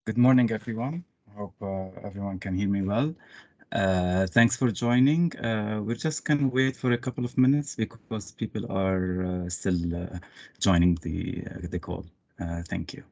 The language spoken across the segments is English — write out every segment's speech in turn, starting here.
Good morning, everyone. Hope everyone can hear me well. Thanks for joining. We're just going to wait for a couple of minutes because people are still joining the call. Thank you.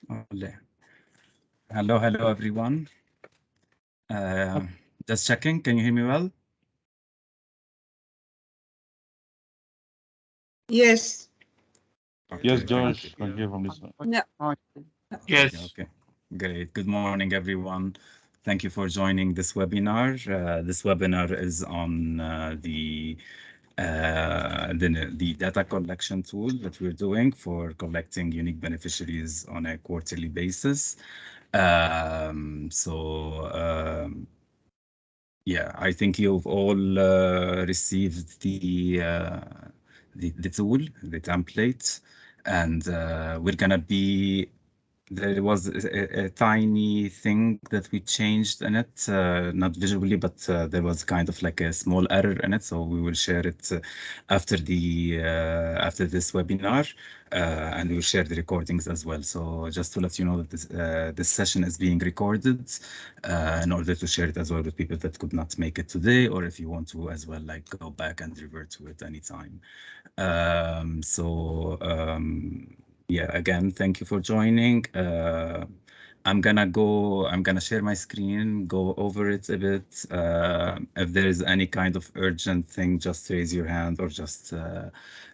Ole. Hello, everyone. Uh, just checking. Can you hear me well? Yes. Yes, Okay, thank you. Josh, can hear from this one. Yeah. Yeah, Yes. okay, great. Good morning, everyone. Thank you for joining this webinar. This webinar is on the data collection tool that we're doing for collecting unique beneficiaries on a quarterly basis. Yeah, I think you've all received the tool, the template, and we're gonna be there was a tiny thing that we changed in it, not visually, but there was kind of like a small error in it. So we will share it after this webinar, and we'll share the recordings as well. So just to let you know that this session is being recorded in order to share it as well with people that could not make it today, or if you want to as well, like go back and revert to it anytime. Um, so. Um, yeah, again, thank you for joining. I'm gonna share my screen, go over it a bit. If there is any kind of urgent thing, just raise your hand or just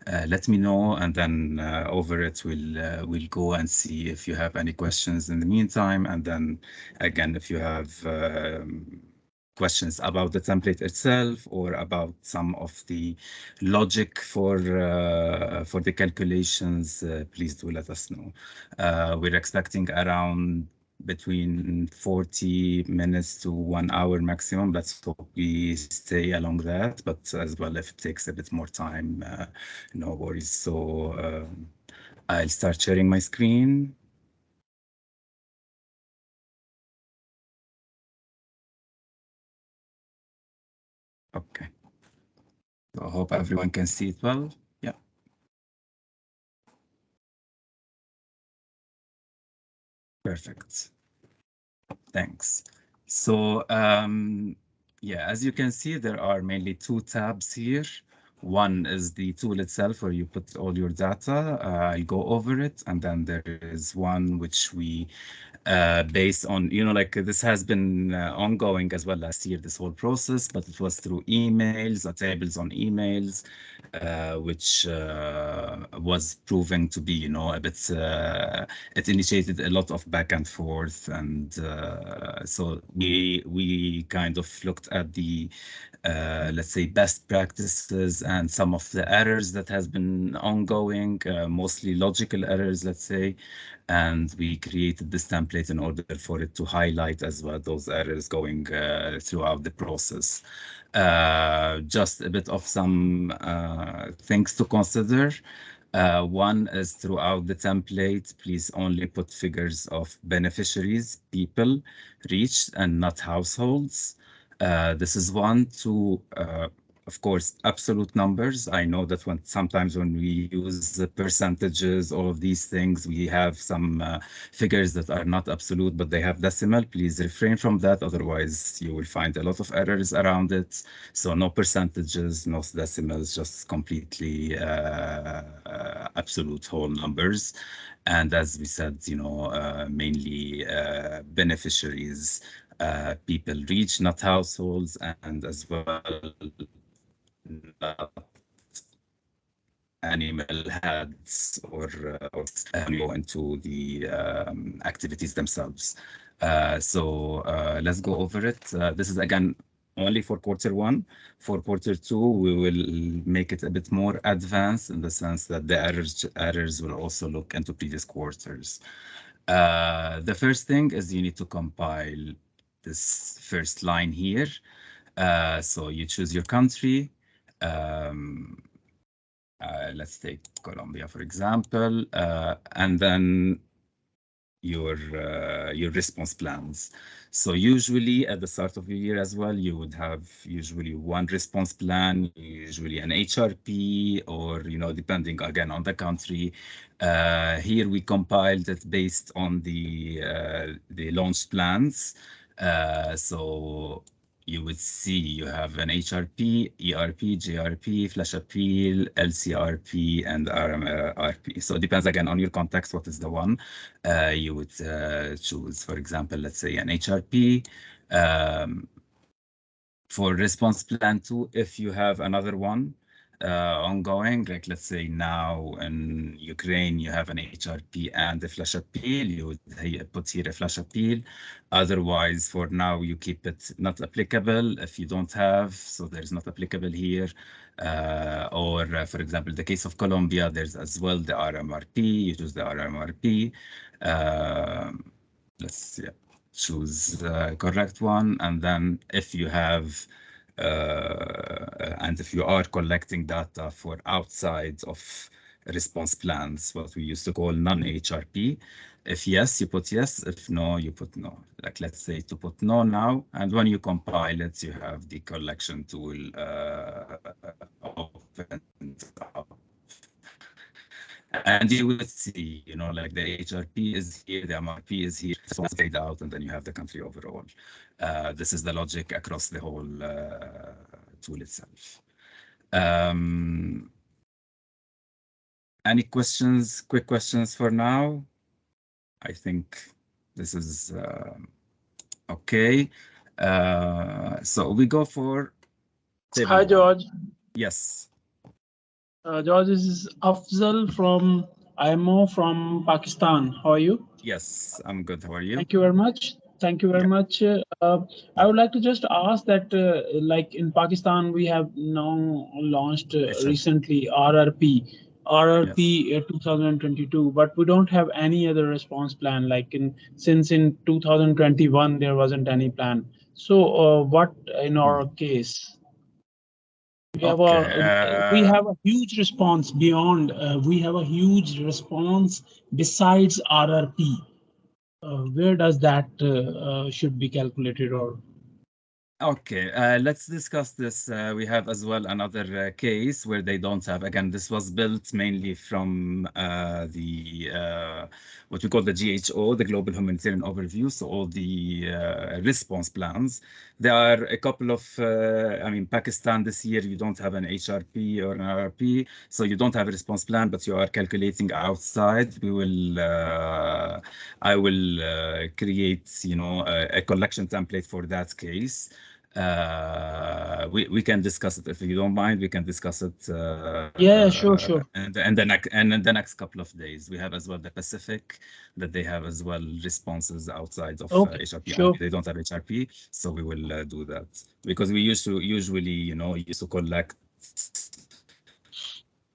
let me know, and then over it we'll go and see if you have any questions in the meantime. And then again, if you have questions about the template itself or about some of the logic for the calculations, please do let us know. We're expecting around between 40 minutes to 1 hour maximum. Let's hope we stay along that, but as well, if it takes a bit more time, no worries. So I'll start sharing my screen. Okay. So I hope everyone can see it well. Yeah, perfect. Thanks. So, yeah, as you can see, there are mainly two tabs here. One is the tool itself where you put all your data. I'll go over it. And then there is one which we based on, you know, like this has been ongoing as well last year, this whole process, but it was through emails, tables on emails, which was proving to be, you know, a bit, it initiated a lot of back and forth. And so we kind of looked at the, let's say, best practices and some of the errors that has been ongoing, mostly logical errors, let's say. And we created this template in order for it to highlight as well those errors going throughout the process. Just a bit of some things to consider. One is throughout the template, please only put figures of beneficiaries, people reached, and not households. This is one. Two, of course, absolute numbers. I know that sometimes when we use the percentages, all of these things, we have some figures that are not absolute, but they have decimal. Please refrain from that. Otherwise, you will find a lot of errors around it. So no percentages, no decimals, just completely absolute whole numbers. And as we said, you know, mainly beneficiaries, people reach, not households, and as well not animal heads or go into the activities themselves. So let's go over it. This is again only for quarter one. For quarter two, we will make it a bit more advanced in the sense that the errors will also look into previous quarters. The first thing is you need to compile this first line here. So you choose your country. Let's take Colombia, for example, and then your response plans. So usually at the start of the year as well, you would have usually one response plan, usually an HRP, or, you know, depending again on the country. Here we compiled it based on the launch plans. So you would see you have an HRP, ERP, JRP, flash appeal, LCRP, and RMRP. So it depends again on your context, what is the one you would choose. For example, let's say an HRP. For response plan 2, if you have another one ongoing, like let's say now in Ukraine, you have an HRP and a flash appeal, you would put here a flash appeal. Otherwise, for now, you keep it not applicable if you don't have, so there's not applicable here. For example, the case of Colombia, there's as well the RMRP, you choose the RMRP. Let's choose the correct one. And then if you have, and if you are collecting data for outside of response plans, what we used to call non-HRP, if yes, you put yes. If no, you put no. Like let's say to put no now, and when you compile it, you have the collection tool opened up. And you would see, you know, like the HRP is here, the MRP is here, so it's paid out, and then you have the country overall. This is the logic across the whole tool itself. Any questions, quick questions for now? I think this is okay. So we go for table Hi, one. George. Yes. George, this is Afzal from IMO from Pakistan. How are you? Yes, I'm good. How are you? Thank you very much. Thank you very Yeah. much. I would like to just ask that, like in Pakistan, we have now launched HRP. recently RRP, Yes. 2022, but we don't have any other response plan. Like since in 2021, there wasn't any plan. So, what in our case? Okay. We have a huge response beyond. We have a huge response besides RRP. Where does that should be calculated or? Okay, let's discuss this. We have as well another case where they don't have, again, this was built mainly from the what we call the GHO, the Global Humanitarian Overview. So all the response plans. There are a couple of, I mean, Pakistan this year, you don't have an HRP or an RRP, so you don't have a response plan, but you are calculating outside. I will create, a collection template for that case. We can discuss it if you don't mind. We can discuss it Yeah, sure, sure. and in the next couple of days. We have as well the Pacific that they have as well responses outside of Okay, HRP only. sure. They don't have HRP, so we will do that because we used to usually used to collect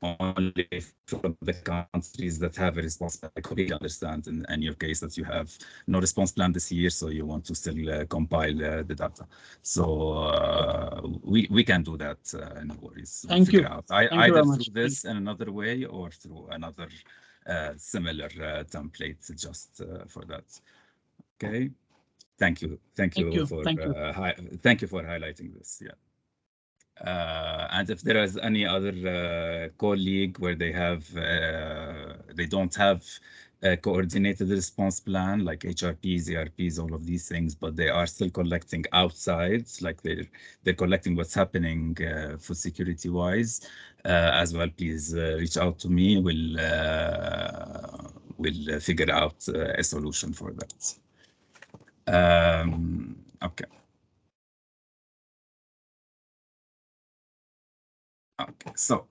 only from the countries that have a response plan. I completely understand in your case that you have no response plan this year, so you want to still compile the data. So we can do that, no worries. We'll Thank figure you. out Thank you either very through much. Thank this in another way or through another similar template just for that. Okay. Thank thank you you. for Thank you. thank you for highlighting this. Yeah. And if there is any other colleague where they don't have a coordinated response plan like HRPs, ERPs, all of these things, but they are still collecting outside, like they're collecting what's happening food security wise as well. Please reach out to me. We'll figure out a solution for that. Okay. Okay. So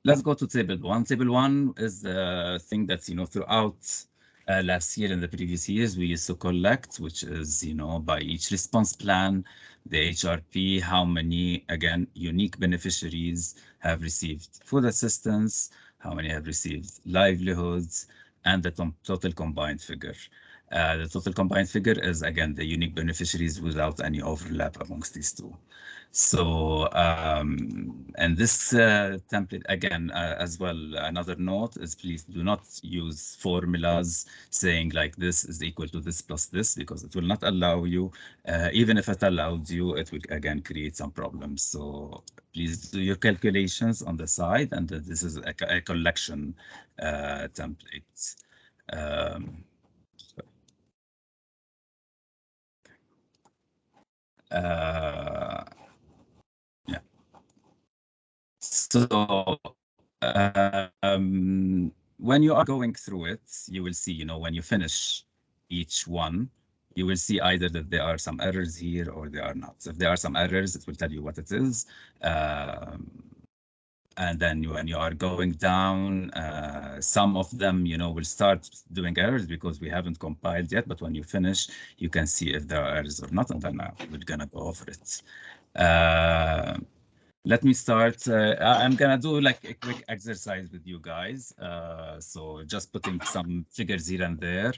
let's go to table one. Table one is the thing that's, throughout last year and the previous years, we used to collect, which is, by each response plan, the HRP, how many, again, unique beneficiaries have received food assistance, how many have received livelihoods, and the total combined figure. The total combined figure is, again, the unique beneficiaries without any overlap amongst these two. So, and this template, again, as well, another note is please do not use formulas saying like this is equal to this plus this, because it will not allow you. Even if it allowed you, it will again create some problems. So please do your calculations on the side, and this is a collection template. Um, uh, yeah. So when you are going through it, you will see, when you finish each one, you will see either that there are some errors here or there are not. So if there are some errors, it will tell you what it is. And then when you are going down, some of them, will start doing errors because we haven't compiled yet. But when you finish, you can see if there are errors or not. And then we're going to go over it. Let me start. I'm gonna do like a quick exercise with you guys. So just putting some figures here and there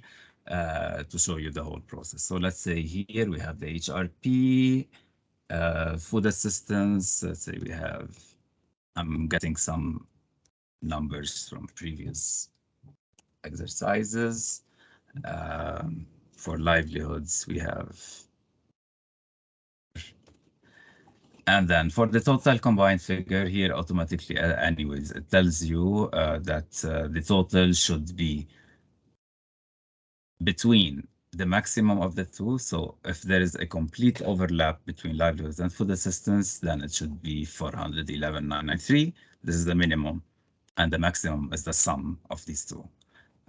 to show you the whole process. So let's say here we have the HRP, food assistance. Let's say we have, I'm getting some numbers from previous exercises. For livelihoods, we have. And then for the total combined figure here, automatically, anyways, it tells you that the total should be between the maximum of the two. So if there is a complete overlap between livelihoods and food assistance, then it should be 411,993. This is the minimum. And the maximum is the sum of these two.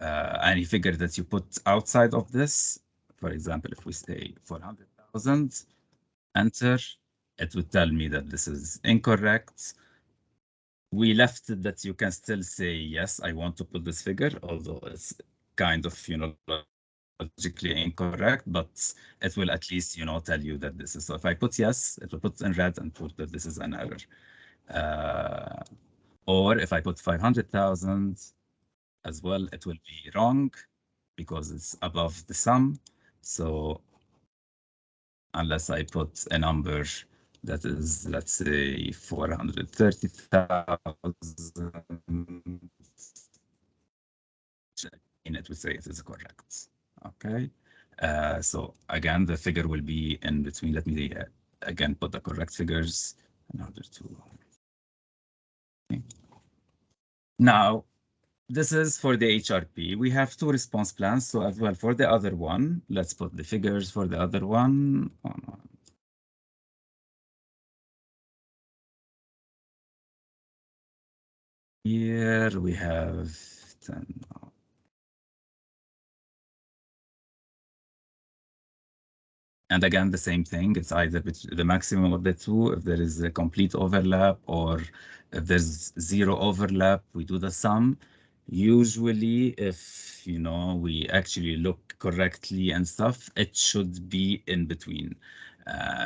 Any figure that you put outside of this, for example, if we say 400,000, enter, it would tell me that this is incorrect. We left it that you can still say, yes, I want to put this figure, although it's kind of, logically incorrect, but it will at least, tell you that this is. So if I put yes, it will put in red and put that this is an error. Or if I put 500,000 as well, it will be wrong because it's above the sum. So unless I put a number that is, let's say, 430,000, and it would say it is correct. Okay. So again, the figure will be in between. Let me again put the correct figures in order to. Okay. Now, this is for the HRP. We have two response plans. So as well for the other one, let's put the figures for the other one. Here we have 10. And again, the same thing. It's either the maximum of the two, if there is a complete overlap, or if there's zero overlap, we do the sum. Usually, if we actually look correctly and stuff, it should be in between,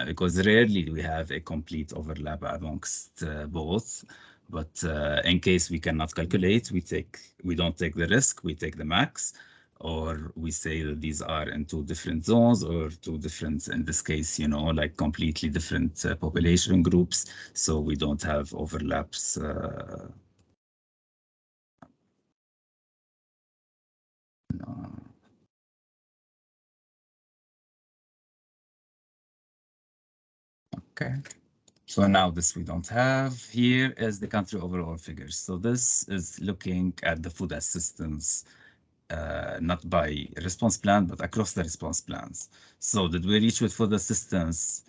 because rarely we have a complete overlap amongst both. But in case we cannot calculate, we don't take the risk, we take the max, or we say that these are in two different zones or two different, in this case, like completely different population groups. So we don't have overlaps. No. Okay. So now this we don't have. Here is the country overall figures. So this is looking at the food assistance, not by response plan, but across the response plans. So did we reach with food assistance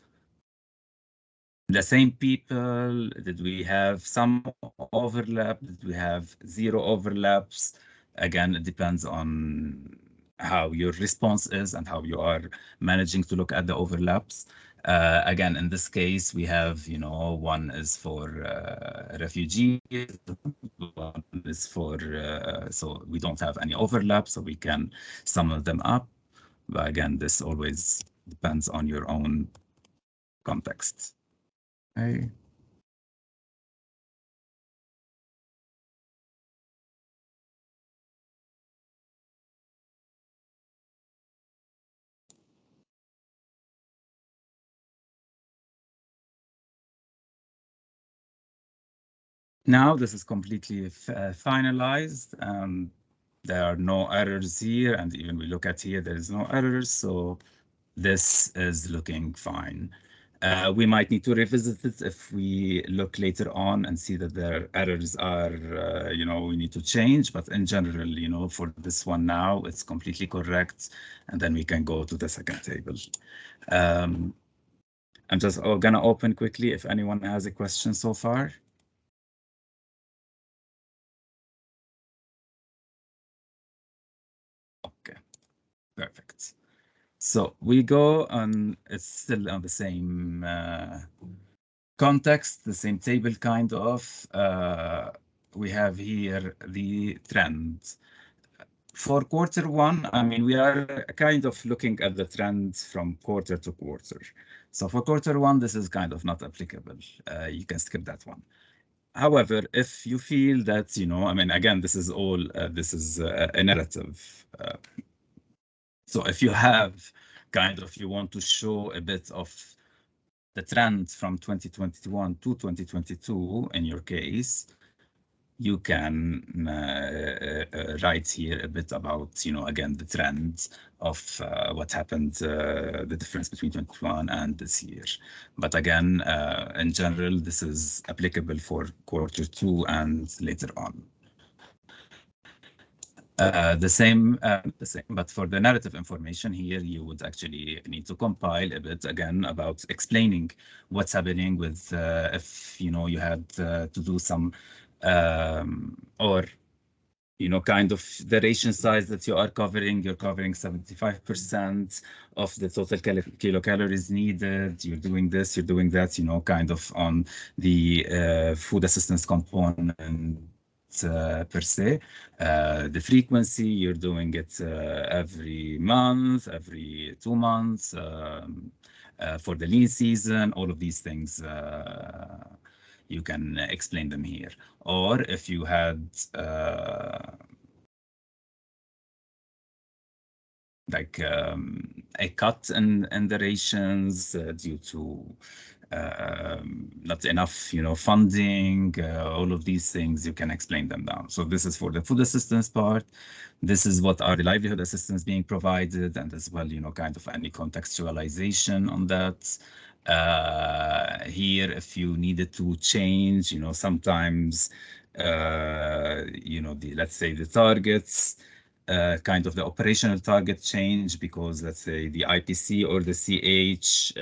the same people? Did we have some overlap? Did we have zero overlaps? Again, it depends on how your response is and how you are managing to look at the overlaps. Again, in this case, we have, one is for refugees, one is for, so we don't have any overlap, so we can sum them up. But again, this always depends on your own context. Okay. Now this is completely finalized. There are no errors here, and even we look at here, there is no errors. So this is looking fine. We might need to revisit it if we look later on and see that there errors are, we need to change. But in general, for this one now, it's completely correct. And then we can go to the second table. Um, I'm just gonna open quickly if anyone has a question so far. Okay, perfect. So we go on, it's still on the same context, the same table kind of. We have here the trend. For quarter one, I mean, we are kind of looking at the trend from quarter to quarter. So for quarter one, this is kind of not applicable. You can skip that one. However, if you feel that, I mean, again, this is all, this is a narrative. So if you have kind of, you want to show a bit of the trend from 2021 to 2022, in your case, you can write here a bit about, again, the trend of what happened, the difference between 21 and this year. But again, in general, this is applicable for quarter two and later on. The same, but for the narrative information here, you would actually need to compile a bit again about explaining what's happening with if you had to do some or kind of the ration size that you are covering. You're covering 75% of the total kilocalories needed. You're doing this, you're doing that, kind of on the food assistance component per se. The frequency, you're doing it every month, every 2 months, for the lean season, all of these things. You can explain them here. Or if you had like a cut in the rations due to not enough, funding, all of these things, you can explain them down. So this is for the food assistance part. This is what are the livelihood assistance being provided, and as well, kind of any contextualization on that. Here, if you needed to change, sometimes, let's say the targets, kind of the operational target change because let's say the IPC or the CH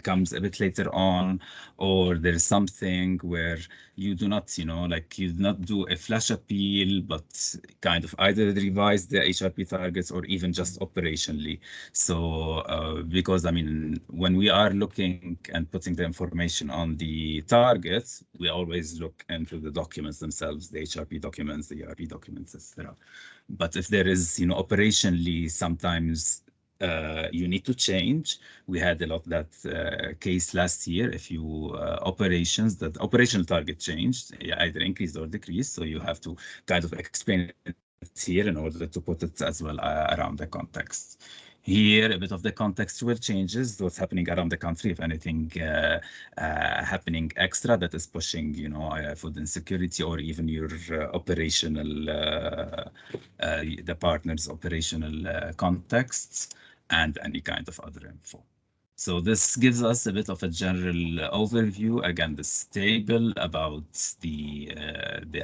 comes a bit later on, or there's something where you do not, like you do not do a flash appeal, but kind of either revise the HRP targets or even just operationally. So because I mean, when we are looking and putting the information on the targets, we always look into the documents themselves, the HRP documents, the ERP documents, etc. But if there is, operationally, sometimes you need to change. We had a lot that case last year. If you operations, that operational target changed, either increased or decreased. So you have to kind of explain it here in order to put it as well around the context. Here, a bit of the contextual changes, what's happening around the country, if anything happening extra that is pushing, food insecurity or even your operational, the partner's operational contexts and any kind of other info. So this gives us a bit of a general overview. Again, this table about the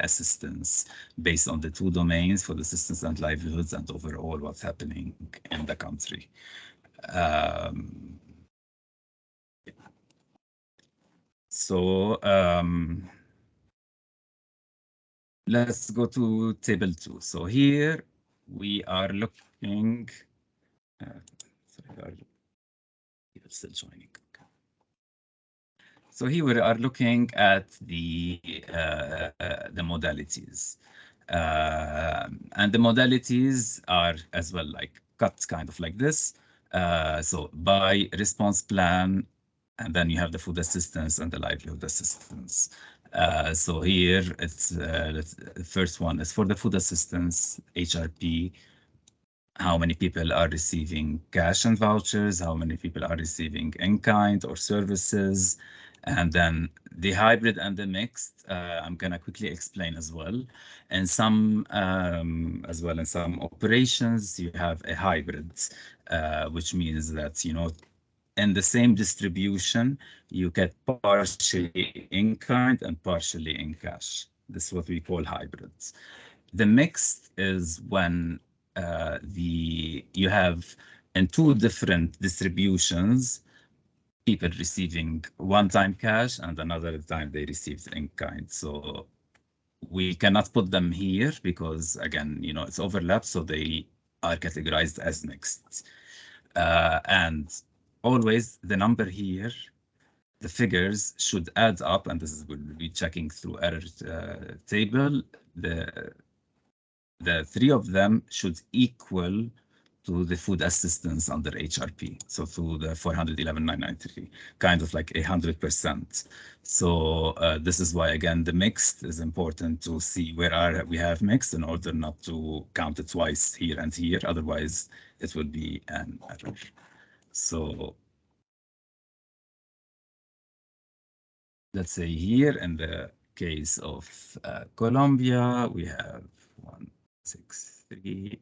assistance based on the two domains for the assistance and livelihoods and overall what's happening in the country. Let's go to table 2. So here we are looking. Sorry, you're still joining. So here we are looking at the modalities. And the modalities are as well like cut kind of like this. So by response plan, and then you have the food assistance and the livelihood assistance. So here it's the first one is for the food assistance, HRP, how many people are receiving cash and vouchers, how many people are receiving in-kind or services, and then the hybrid and the mixed, I'm gonna quickly explain as well. And some, as well in some operations, you have a hybrid, which means that, in the same distribution, you get partially in-kind and partially in cash. This is what we call hybrids. The mixed is when you have in two different distributions, people receiving one-time cash and another time they received in kind. So we cannot put them here because again, it's overlap, so they are categorized as mixed. And always the number here, the figures should add up, and this is we'll be checking through error table. The three of them should equal to the food assistance under HRP, so to the 411,993, kind of like 100%. So this is why, again, the mixed is important to see where we have mixed in order not to count it twice here and here. Otherwise, it would be an error. So let's say here in the case of Colombia, we have 163.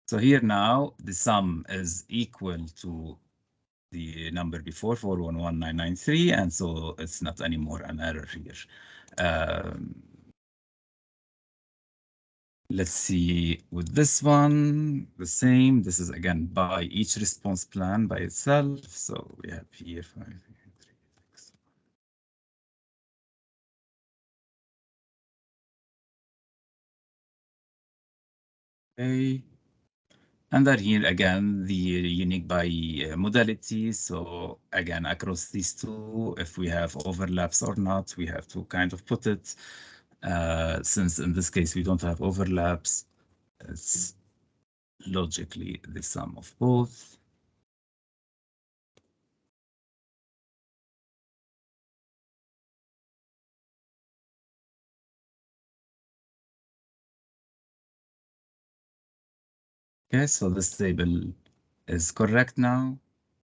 So here now, the sum is equal to the number before, 411,993, and so it's not anymore an error here. Let's see with this one, the same. This is again by each response plan by itself. So we have here 5, 3, 6. Okay. And then here again, the unique by modality. So again, across these two, if we have overlaps or not, we have to kind of put it. Since in this case, we don't have overlaps, it's logically the sum of both. Okay, so this table is correct now.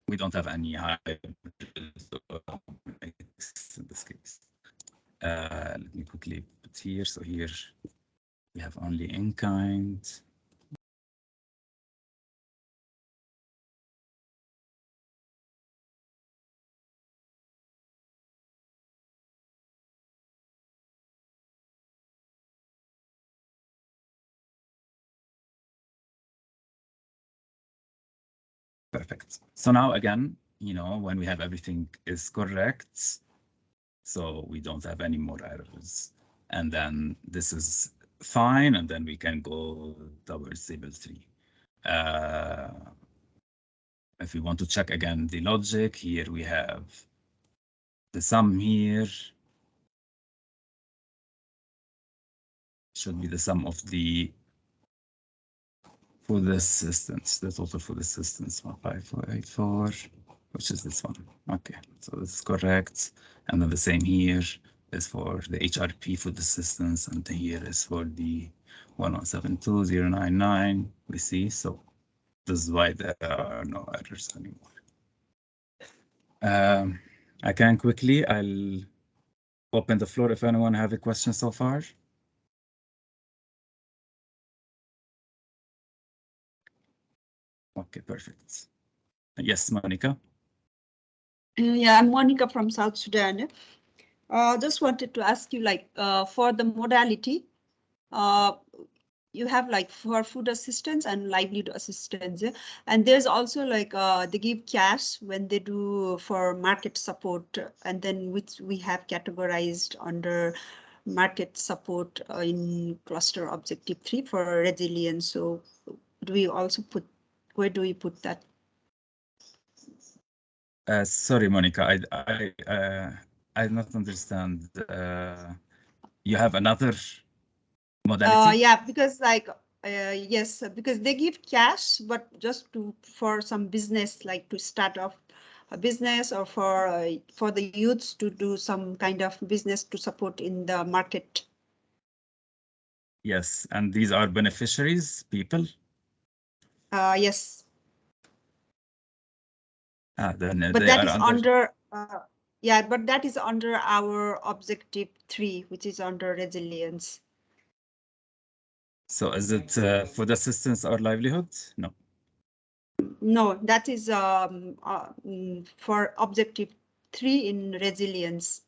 We don't have any hybrids or mix in this case. Let me quickly put here. So here we have only in kind. Perfect. So now again, when we have everything is correct, so we don't have any more errors. And then this is fine, and then we can go towards table 3. If we want to check again the logic, here we have the sum here should be the sum of the for the assistance, the total for the assistance 15484, which is this one. Okay, so this is correct. And then the same here is for the HRP for the assistance, and here is for the 1172099. We see, so this is why there are no errors anymore. I can quickly, I'll open the floor if anyone have a question so far. Okay, perfect. Yes, Monica. Yeah, I'm Monica from South Sudan. Just wanted to ask you, like, for the modality, you have like for food assistance and livelihood assistance, and there's also like they give cash when they do for market support, and then which we have categorized under market support in cluster objective 3 for resilience. So do we also put, where do we put that? Sorry, Monica, I not understand. You have another modality? Yeah, because like yes, because they give cash, but just to for some business, like to start off a business, or for the youths to do some kind of business to support in the market. Yes, and these are beneficiaries, people? Yes, Then but they that are is under. under yeah, but that is under our objective 3, which is under resilience. So is it food assistance or livelihood? No. No, that is for objective 3 in resilience.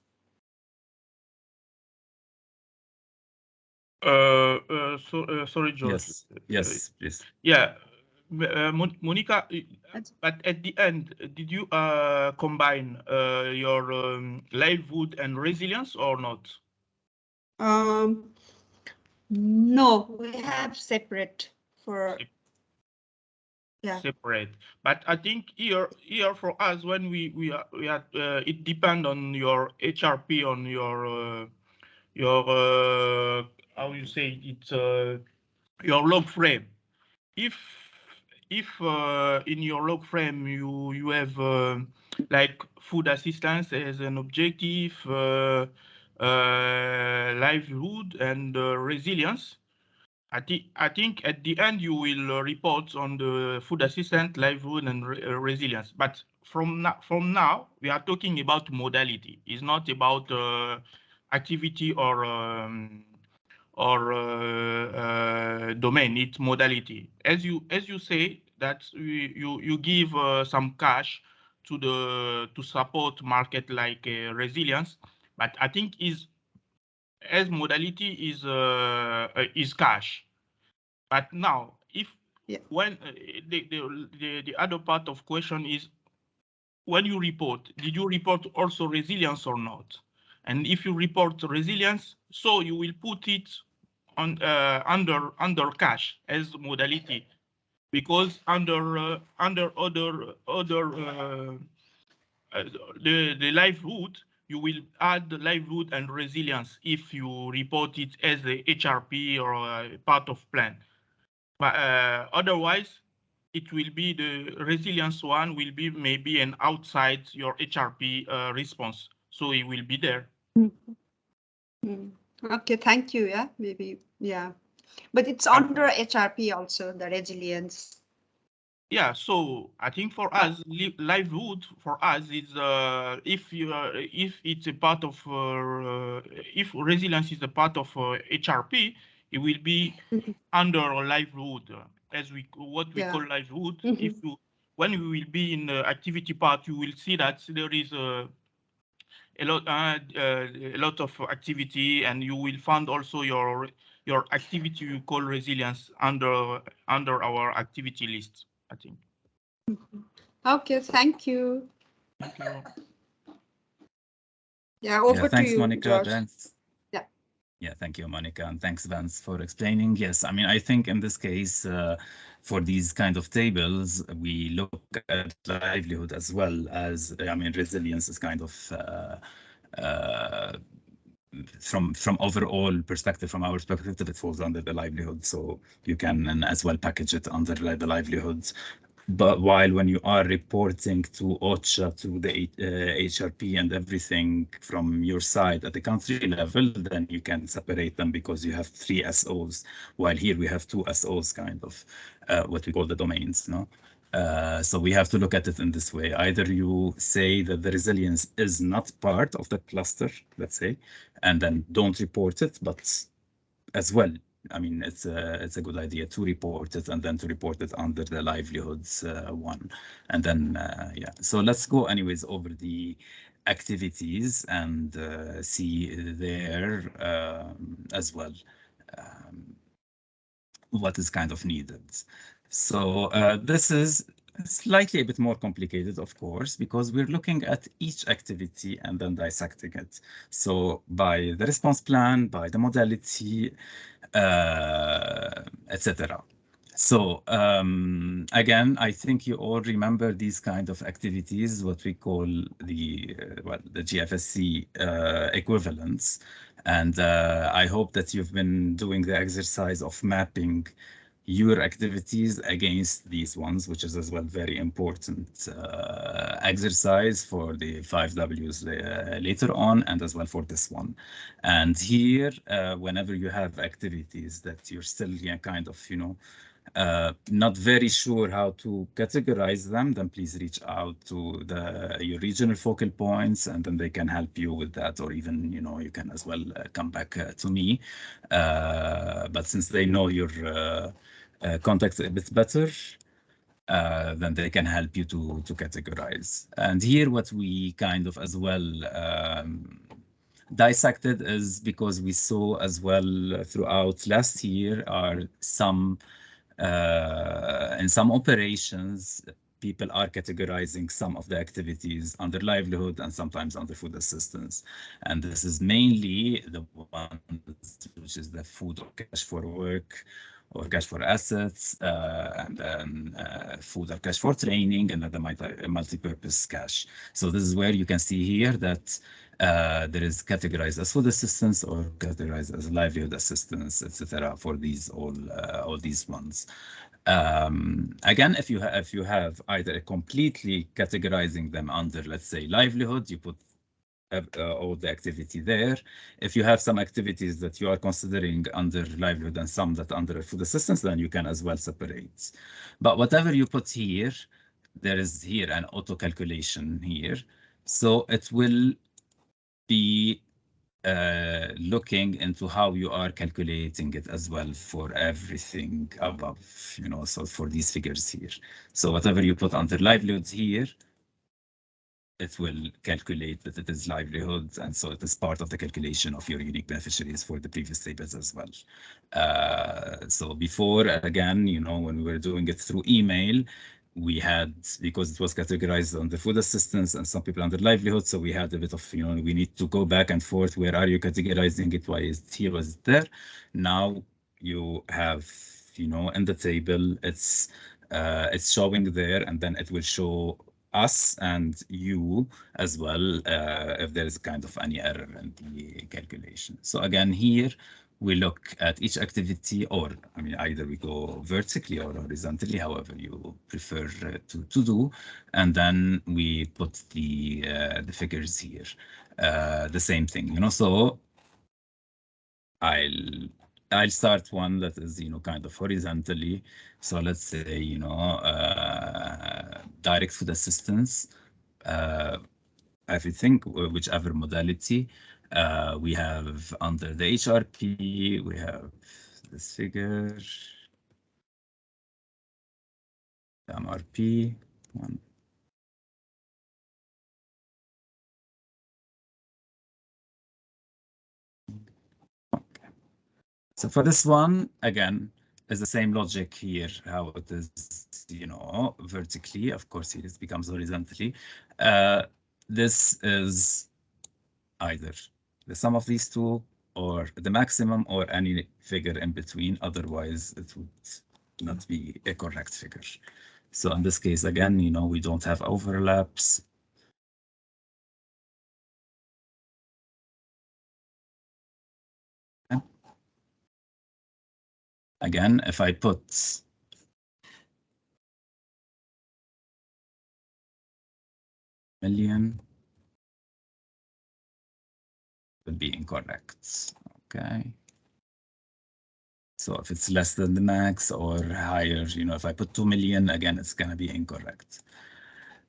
Sorry, George. Yes, yes, please. Yeah, Monica, but at the end, did you combine your livelihood and resilience or not? No, we have separate for, yeah. Separate. But I think here for us, when we are it depend on your HRP, on your how you say it, your log frame. If in your log frame you have like food assistance as an objective, livelihood and resilience, I think at the end you will report on the food assistance, livelihood and resilience. But from now we are talking about modality. It's not about activity or domain. It's modality. As you say that you give some cash to support market like resilience, but I think is as modality is cash. But now if when the other part of question is, when you report, did you report also resilience or not? And if you report resilience, so you will put it on under cash as modality, because under the livelihood, you will add the livelihood and resilience if you report it as a HRP or a part of plan. But otherwise, it will be the resilience one will be maybe an outside your HRP response. So it will be there. Okay, thank you. Yeah, maybe. Yeah. But it's under HRP also, the resilience. Yeah, so I think for us, livelihood for us is if it's a part of if resilience is a part of HRP, it will be under livelihood as what we call livelihood. If you when we will be in the activity part, you will see that there is a lot of activity, and you will find also your activity you call resilience under our activity list, I think. Okay, thank you. Thank you. Yeah, over thanks, to you, Monica. George. Thanks. Yeah. Yeah, thank you, Monica, and thanks, Vance, for explaining. Yes, I mean, I think in this case, for these kind of tables, we look at livelihood as well as, I mean, resilience is kind of uh, from overall perspective, from our perspective, it falls under the livelihood. So you can as well package it under the livelihoods. But while when you are reporting to OCHA, to the HRP and everything from your side at the country level, then you can separate them because you have 3 SOs, while here we have 2 SOs, kind of what we call the domains. No, so we have to look at it in this way. Either you say that the resilience is not part of the cluster, let's say, and then don't report it, but as well, I mean, it's a good idea to report it and then to report it under the livelihoods one. And then, yeah, so let's go anyways over the activities and see there as well what is kind of needed. So this is slightly a bit more complicated, of course, because we're looking at each activity and then dissecting it. So by the response plan, by the modality, etc. So again, I think you all remember these kind of activities, what we call the the GFSC equivalents. And I hope that you've been doing the exercise of mapping your activities against these ones, which is as well very important exercise for the 5 Ws later on, and as well for this one. And here, whenever you have activities that you're still kind of, not very sure how to categorize them, then please reach out to your regional focal points, and then they can help you with that, or even, you can as well come back to me. But since they know your context a bit better, then they can help you to categorize. And here, what we kind of as well dissected is because we saw as well throughout last year are some in some operations, people are categorizing some of the activities under livelihood and sometimes under food assistance. And this is mainly the one which is the food or cash for work or cash for assets, and then food or cash for training, and then the multi-purpose cash. So this is where you can see here that there is categorized as food assistance or categorized as livelihood assistance, etc. for these all these ones. Again, if you have either completely categorizing them under, let's say, livelihood, you put all the activity there. If you have some activities that you are considering under livelihood and some that under food assistance, then you can as well separate. But whatever you put here, there is here an auto calculation here. So it will be looking into how you are calculating it as well for everything above, so for these figures here. So whatever you put under livelihoods here, it will calculate that it is livelihoods, and so it is part of the calculation of your unique beneficiaries for the previous tables as well. So before, again, when we were doing it through email, we had, because it was categorized under food assistance and some people under livelihood, so we had a bit of, we need to go back and forth. Where are you categorizing it? Why is it here? Was it there? Now you have, in the table, it's showing there, and then it will show us and you as well if there is kind of any error in the calculation. So again, here we look at each activity, or I mean, either we go vertically or horizontally, however you prefer to do, and then we put the figures here. The same thing, So I'll I'll start one that is, kind of horizontally. So let's say, direct food assistance, everything, whichever modality. We have under the HRP, we have this figure, MRP, one. Okay. So for this one, again, is the same logic here, how it is, vertically. Of course, here it becomes horizontally. This is either the sum of these two or the maximum or any figure in between. Otherwise, it would not be a correct figure. So in this case, again, we don't have overlaps. Okay. Again, if I put million, would be incorrect. Okay. So if it's less than the max or higher, if I put 2 million, again, it's going to be incorrect.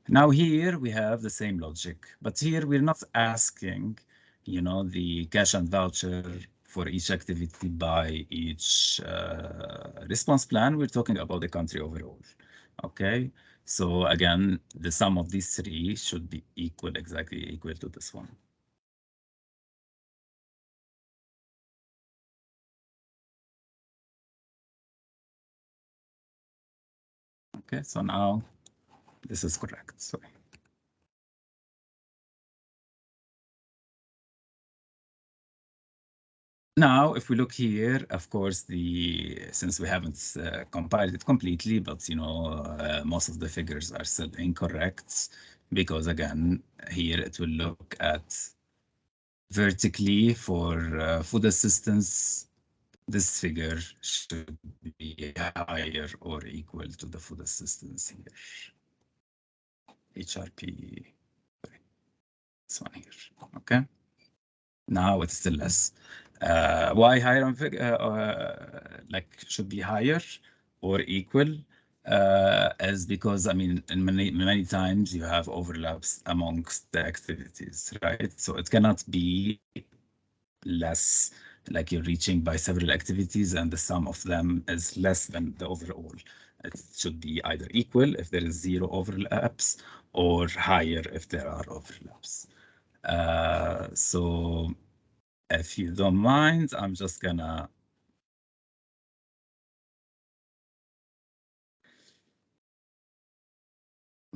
Now here we have the same logic, but here we're not asking, the cash and voucher for each activity by each response plan. We're talking about the country overall. Okay. So again, the sum of these three should be exactly equal to this one. Okay, so now this is correct. Sorry. Now, if we look here, of course, since we haven't compiled it completely, but most of the figures are still incorrect because again, here it will look at vertically for food assistance. This figure should be higher or equal to the food assistance here. HRP, sorry, this one here. Okay. Now it's still less. Why higher on should be higher or equal? Is because in many times you have overlaps amongst the activities, right? So it cannot be less, like you're reaching by several activities and the sum of them is less than the overall. It should be either equal if there is zero overlaps or higher if there are overlaps. So if you don't mind, I'm just gonna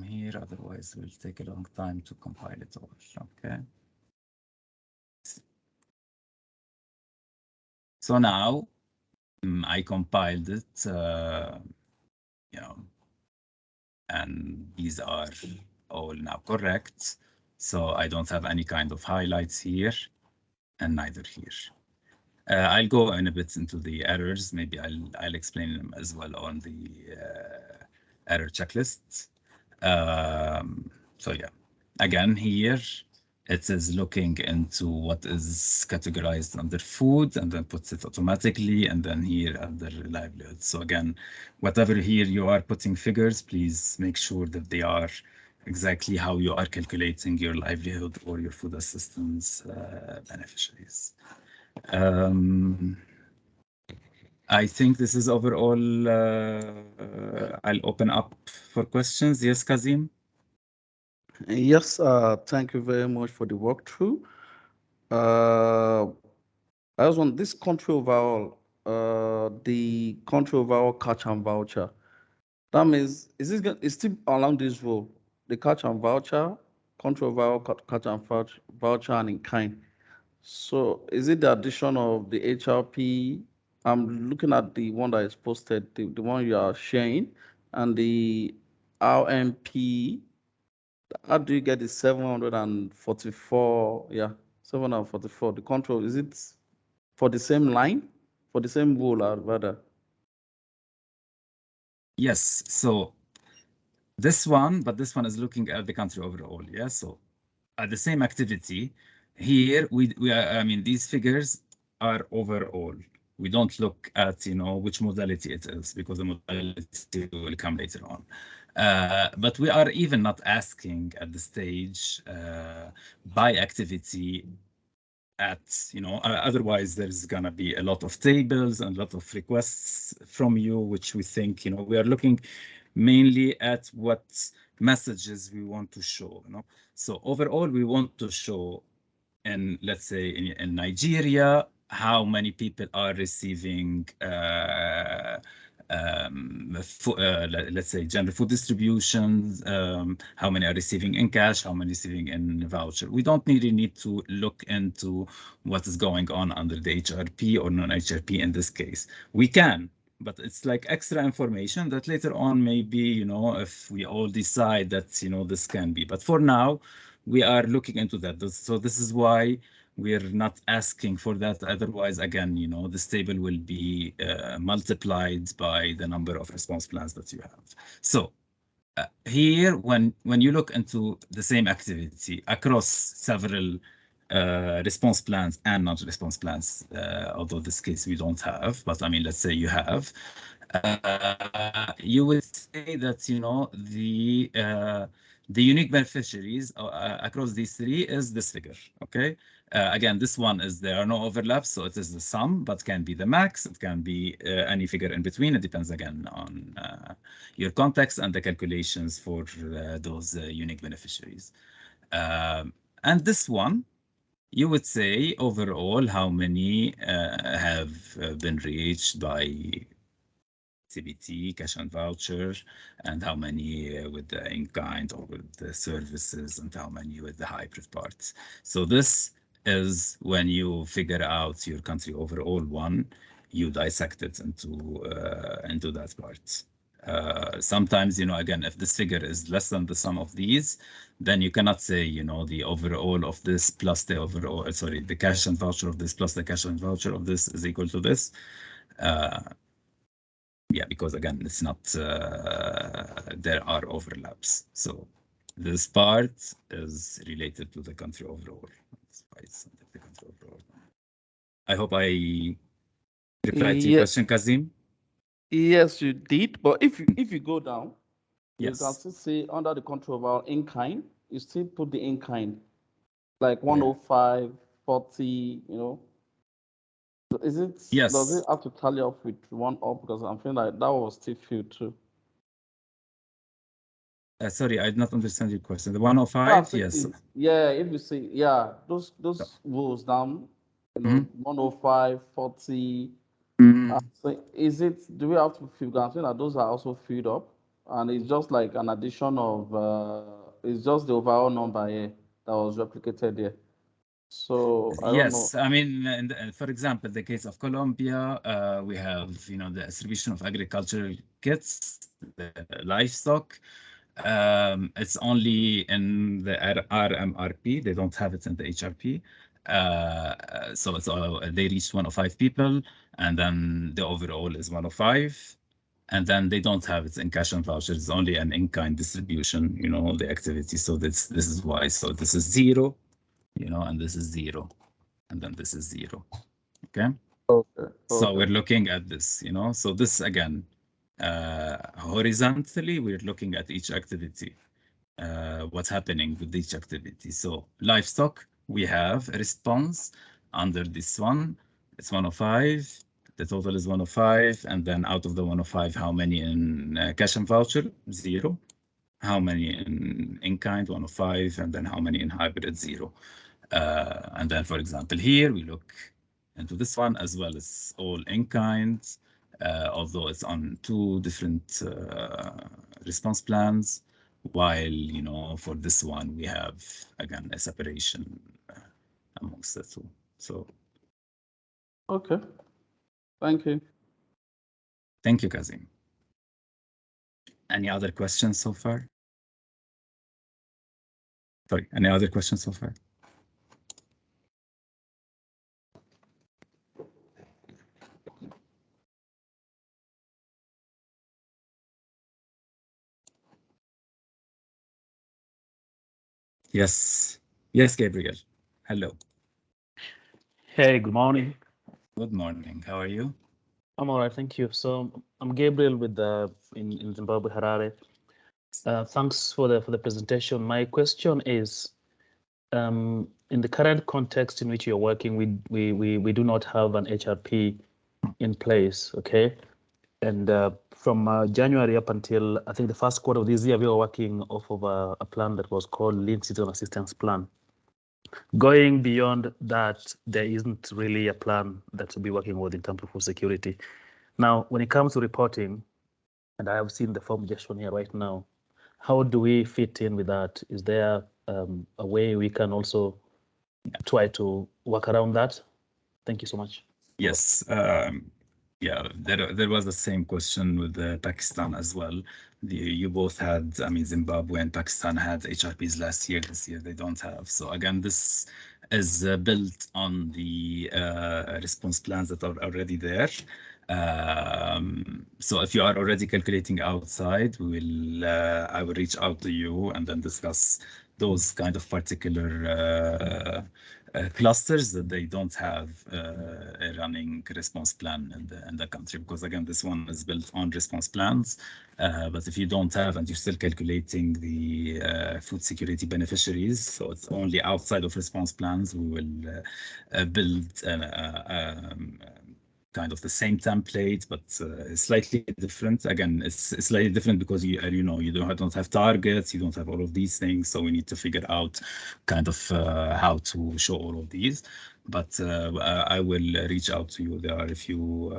here, otherwise it will take a long time to compile it all. Okay. So now I compiled it, and these are all now correct. So I don't have any kind of highlights here and neither here. I'll go in a bit into the errors. Maybe I'll explain them as well on the error checklist. So yeah, again here it is looking into what is categorized under food and then puts it automatically, and then here under livelihood. So again, whatever here you are putting figures, please make sure that they are exactly how you are calculating your livelihood or your food assistance beneficiaries. I think this is overall. I'll open up for questions. Yes, Kazim? Yes, thank you very much for the walkthrough. I was on this country overall, the country overall catch and voucher. That means, it's still along this rule, the catch and voucher, country overall catch and voucher and in kind. So is it the addition of the HRP? I'm looking at the one that is posted, the one you are sharing, and the RMP. How do you get the 744? Yeah, 744. The control, is it for the same line, for the same rule, or rather? Yes. So this one, but this one is looking at the country overall. Yeah. So at the same activity here, we are, these figures are overall. We don't look at, which modality it is, because the modality will come later on. But we are even not asking at the stage by activity otherwise there's gonna be a lot of tables and a lot of requests from you, which we think, we are looking mainly at what messages we want to show, So overall, we want to show, and let's say in Nigeria, how many people are receiving let's say general food distributions, how many are receiving in cash, how many receiving in voucher. We don't really need to look into what is going on under the HRP or non-HRP in this case. We can, but it's like extra information that later on maybe, if we all decide that, this can be. But for now, we are looking into that. So this is why we're not asking for that. Otherwise, again, this table will be multiplied by the number of response plans that you have. So here, when you look into the same activity across several response plans and non-response plans, although this case we don't have, but I mean, let's say you have, you would say that, the unique beneficiaries across these three is this figure, okay? Again, this one is there are no overlaps, so it is the sum, but can be the max. It can be any figure in between. It depends, again, on your context and the calculations for those unique beneficiaries. And this one, you would say overall how many have been reached by CBT, cash and voucher, and how many with the in-kind or with the services, and how many with the hybrid parts. So this is when you figure out your country overall one, you dissect it into that part. Sometimes, again, if this figure is less than the sum of these, then you cannot say, the overall of this plus the overall, sorry, the cash and voucher of this plus the cash and voucher of this is equal to this. Yeah, because again, it's not, there are overlaps. So this part is related to the country overall. That's why it's the country overall. I hope I replied to your question, Kazim. Yes, you did. But if you go down, you can Yes. still see under the control of our in kind, you still put the in kind, like 105, 40, So is it, does Yes. it have to tally up with one up? Because I'm feeling like that was still filled too. Sorry, I did not understand your question. The 105, yes. Yeah, if you see, yeah, those rows down, 105, 40. So is it, do we have to fill? I'm saying that those are also filled up, and it's just like an addition of, it's just the overall number here that was replicated here. So I don't know. Yes, I mean, for example, the case of Colombia, we have, the distribution of agricultural kits, the livestock. It's only in the RMRP. They don't have it in the HRP. So it's they reached 105 people, and then the overall is 105. And then they don't have it in cash and vouchers. It's only an in-kind distribution, the activity. So this is why. So this is 0, and this is 0. And then this is 0, okay? Okay. So we're looking at this, so this again, horizontally, we're looking at each activity, what's happening with each activity. So livestock, we have a response under this one, it's 105, the total is 105, and then out of the 105, how many in cash and voucher? 0. How many in kind? 105, and then how many in hybrid? 0. And then, for example, here we look into this one as well as all in kind, although it's on 2 different response plans, while, for this one, we have, again, a separation amongst the 2. So. Okay. Thank you. Thank you, Kazim. Any other questions so far? Sorry, any other questions so far? Yes. Yes, Gabriel. Hello. Hey, good morning. Good morning. How are you? I'm all right, thank you. So I'm Gabriel with in Zimbabwe, Harare. Thanks for the presentation. My question is, in the current context in which you're working, we do not have an HRP in place, okay? And from January up until I think the first quarter of this year, we were working off of a plan that was called Lean Citizen Assistance Plan. Going beyond that, there isn't really a plan that we'll be working with in terms of food security. Now, when it comes to reporting, and I have seen the form just shown here right now, how do we fit in with that? Is there a way we can also try to work around that? Thank you so much. Yes. Yeah, there was the same question with Pakistan as well. You both had, I mean, Zimbabwe and Pakistan had HRPs last year. This year they don't have. So again, this is built on the response plans that are already there. So if you are already calculating outside, I will reach out to you and then discuss those kind of particular clusters that they don't have a running response plan in the country, because again, this one is built on response plans. But if you don't have and you're still calculating the food security beneficiaries, so it's only outside of response plans, we will build kind of the same template, but slightly different. Again, it's slightly different because you don't have targets, you don't have all of these things, so we need to figure out kind of how to show all of these. But I will reach out to you. There are a few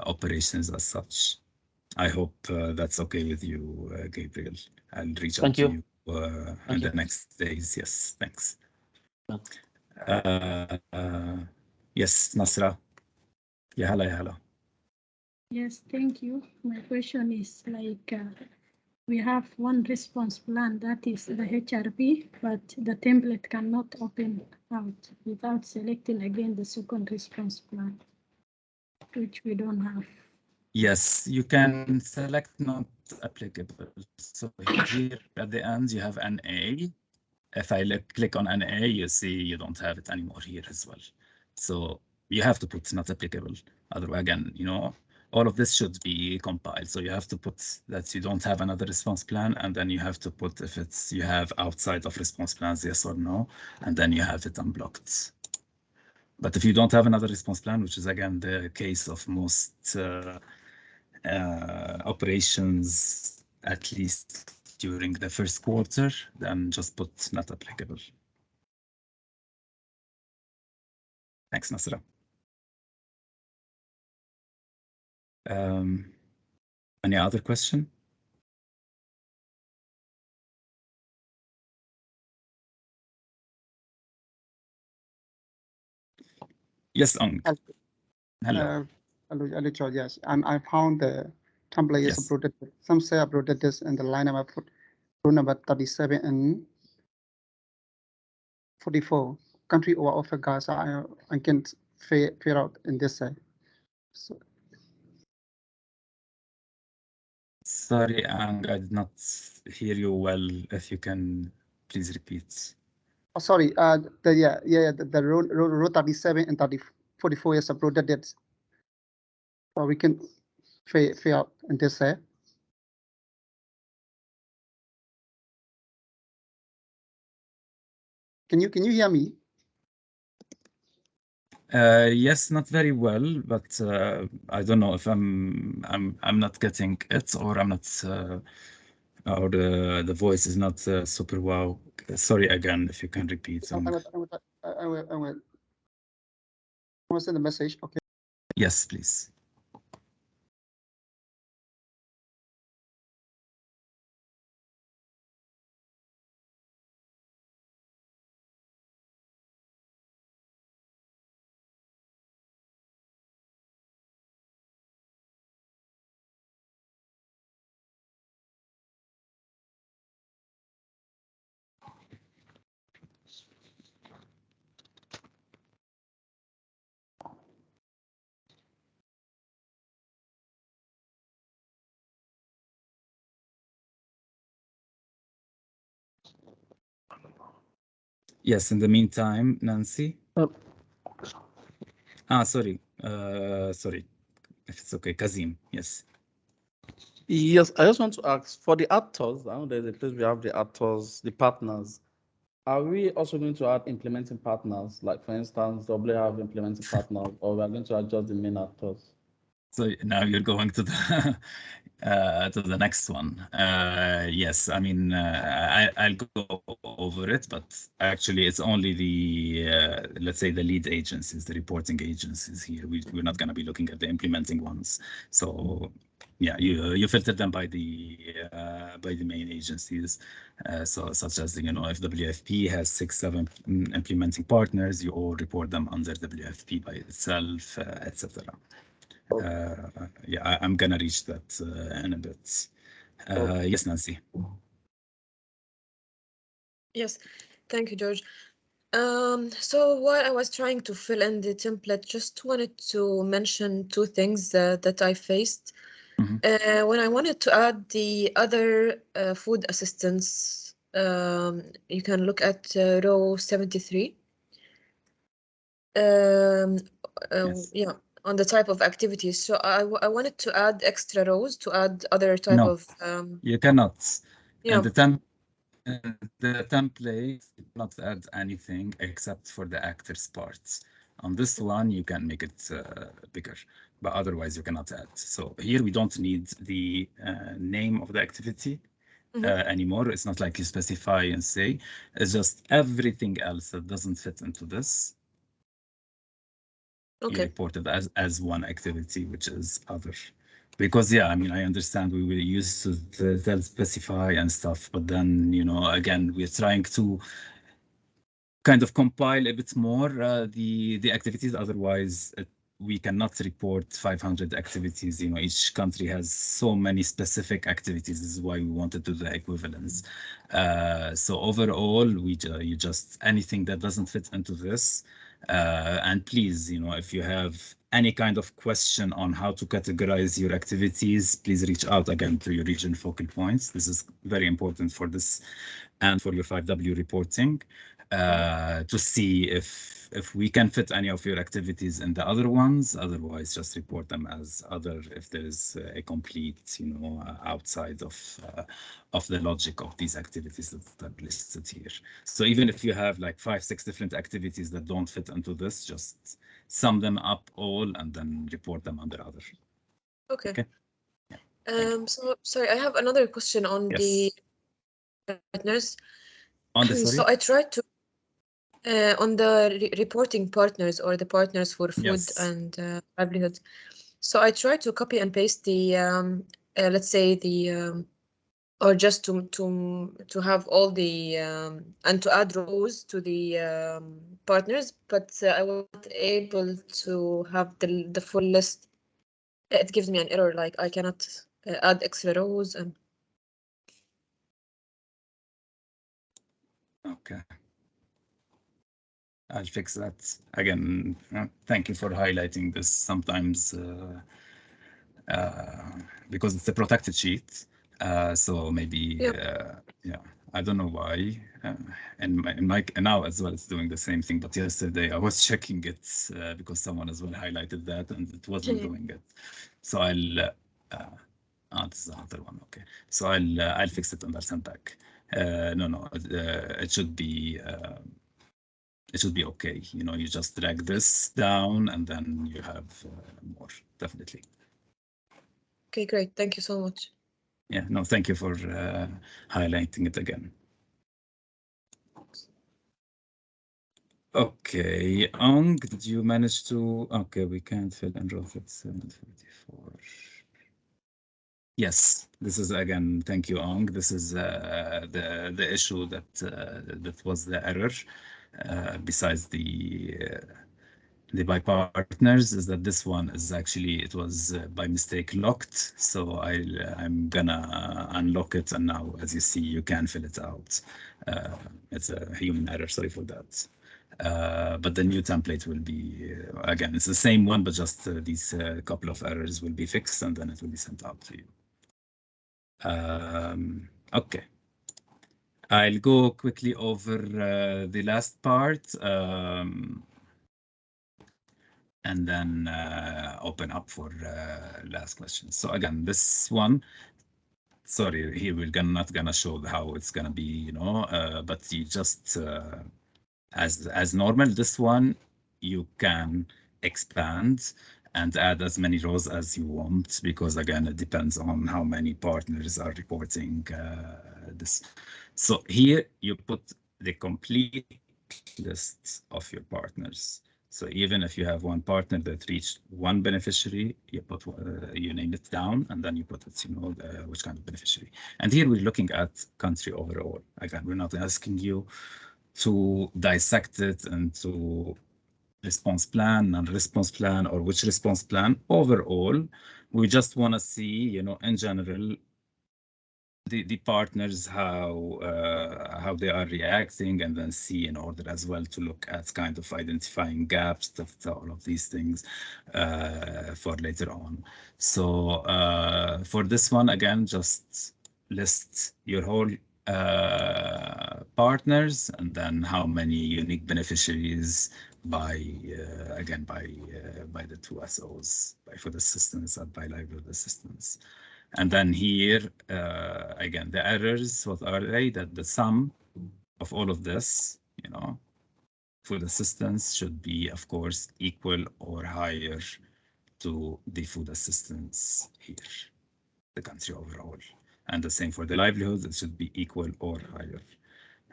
operations as such. I hope that's okay with you, Gabriel. I'll reach out to you in the next days. Yes, thanks. Yes, Nasra. Yeah, hello. Yes, thank you. My question is like, we have one response plan, that is the HRP, but the template cannot open out without selecting again the second response plan, which we don't have. Yes, you can select not applicable. So here at the end, you have an A. If I click on an A, you see you don't have it anymore here as well. So you have to put not applicable. Otherwise, again, all of this should be compiled. So you have to put that you don't have another response plan, and then you have to put if you have outside of response plans, yes or no, and then you have it unblocked. But if you don't have another response plan, which is again the case of most operations, at least during the first quarter, then just put not applicable. Thanks, Nasra. Any other question? Yes, Ong. Hello. Hello, George. Yes, I found the template is uploaded. Some say uploaded this in the line number row number 37 and 44. Country or offer gas. I can figure out in this side. So, sorry, Ang, I did not hear you well. If you can please repeat. oh, sorry. The row 37 and 44 is uploaded. It. So we can figure out in this side. Can you hear me? Yes, not very well, but I don't know if I'm not getting it, or I'm not, or the voice is not super wow. Sorry again, if you can repeat. I will send a message. Okay. Yes, please. Yes, in the meantime, Nancy. Sorry. Sorry. If it's okay, Kazim. Yes. Yes, I just want to ask for the actors. I know there's a place we have the actors, the partners. Are we also going to add implementing partners? Like for instance, double have implementing partners, or we are going to add just the main actors? So now you're going to the to the next one. Yes, I mean I'll go over it, but actually it's only the let's say the lead agencies, the reporting agencies here. We're not going to be looking at the implementing ones. So yeah, you filter them by the main agencies. So such as if WFP has 6-7 implementing partners, you all report them under WFP by itself, etc. Yeah, I'm gonna reach that in a bit. Yes, Nancy. Yes, thank you, George. So while I was trying to fill in the template, just wanted to mention two things that I faced. When I wanted to add the other food assistance, you can look at row 73. Yes. Yeah, on the type of activities. So I wanted to add extra rows to add other type No, of you cannot. yeah. And the template, you cannot add anything except for the actors parts. On this one, you can make it bigger, but otherwise you cannot add. So here we don't need the name of the activity anymore. It's not like you specify and say. It's just everything else that doesn't fit into this. You Okay. report it as one activity, which is other. Because yeah, I mean, I understand we were used to tell specify and stuff, but then again, we're trying to kind of compile a bit more the activities. Otherwise, we cannot report 500 activities. Each country has so many specific activities. This is why we wanted to do the equivalence. So overall, you just anything that doesn't fit into this. And please, if you have any kind of question on how to categorize your activities, please reach out again to your region focal points. This is very important for this and for your 5W reporting to see if we can fit any of your activities in the other ones. Otherwise, just report them as other if there is a complete, outside of the logic of these activities that are listed here. So even if you have like 5-6 different activities that don't fit into this, just sum them up all and then report them under other. Okay. Okay. So sorry, I have another question on the partners. On the So I tried to on the reporting partners or the partners for food and livelihood. So I tried to copy and paste the let's say the or just to have all the and to add rows to the partners, but I wasn't able to have the full list. It gives me an error, like I cannot add extra rows and. Okay. I'll fix that again. Thank you for highlighting this. Sometimes because it's a protected sheet, so maybe yeah, I don't know why. And my now as well, it's doing the same thing. But yesterday I was checking it because someone as well highlighted that, and it wasn't doing it. So I'll. This is another one. Okay, so I'll fix it and I'll send back. No, it should be. It should be okay. You just drag this down and then you have more, definitely. Okay, great. Thank you so much. Yeah, no, thank you for highlighting it again. Okay, Ong, did you manage to? Okay, we can't fill in row 744. Yes, this is again, thank you, Ong. This is the issue that was the error. Besides the by partners, is that this one is actually it was by mistake locked. So I'm gonna unlock it, and now as you see, you can fill it out. It's a human error. Sorry for that. But the new template will be again, it's the same one, but just these couple of errors will be fixed, and then it will be sent out to you. Okay. I'll go quickly over the last part. and then open up for last questions. So again, this one, sorry, here we're not gonna show how it's gonna be, you know, but you just as normal, this one you can expand and add as many rows as you want, because again, it depends on how many partners are reporting this. So here you put the complete list of your partners. So even if you have one partner that reached one beneficiary, you put you name it down, and then you put it, you know, which kind of beneficiary. And here we're looking at country overall. Again, we're not asking you to dissect it into response plan, non-response plan, or which response plan. Overall, we just want to see, you know, in general, the partners, how they are reacting, and then see in order as well to look at kind of identifying gaps, all of these things for later on. So for this one, again, just list your whole partners, and then how many unique beneficiaries by again by the two SOs, by food assistance and by livelihood assistance. And then here, again, the errors, what are they? That the sum of all of this, you know, food assistance should be, of course, equal or higher to the food assistance here, the country overall. And the same for the livelihoods, it should be equal or higher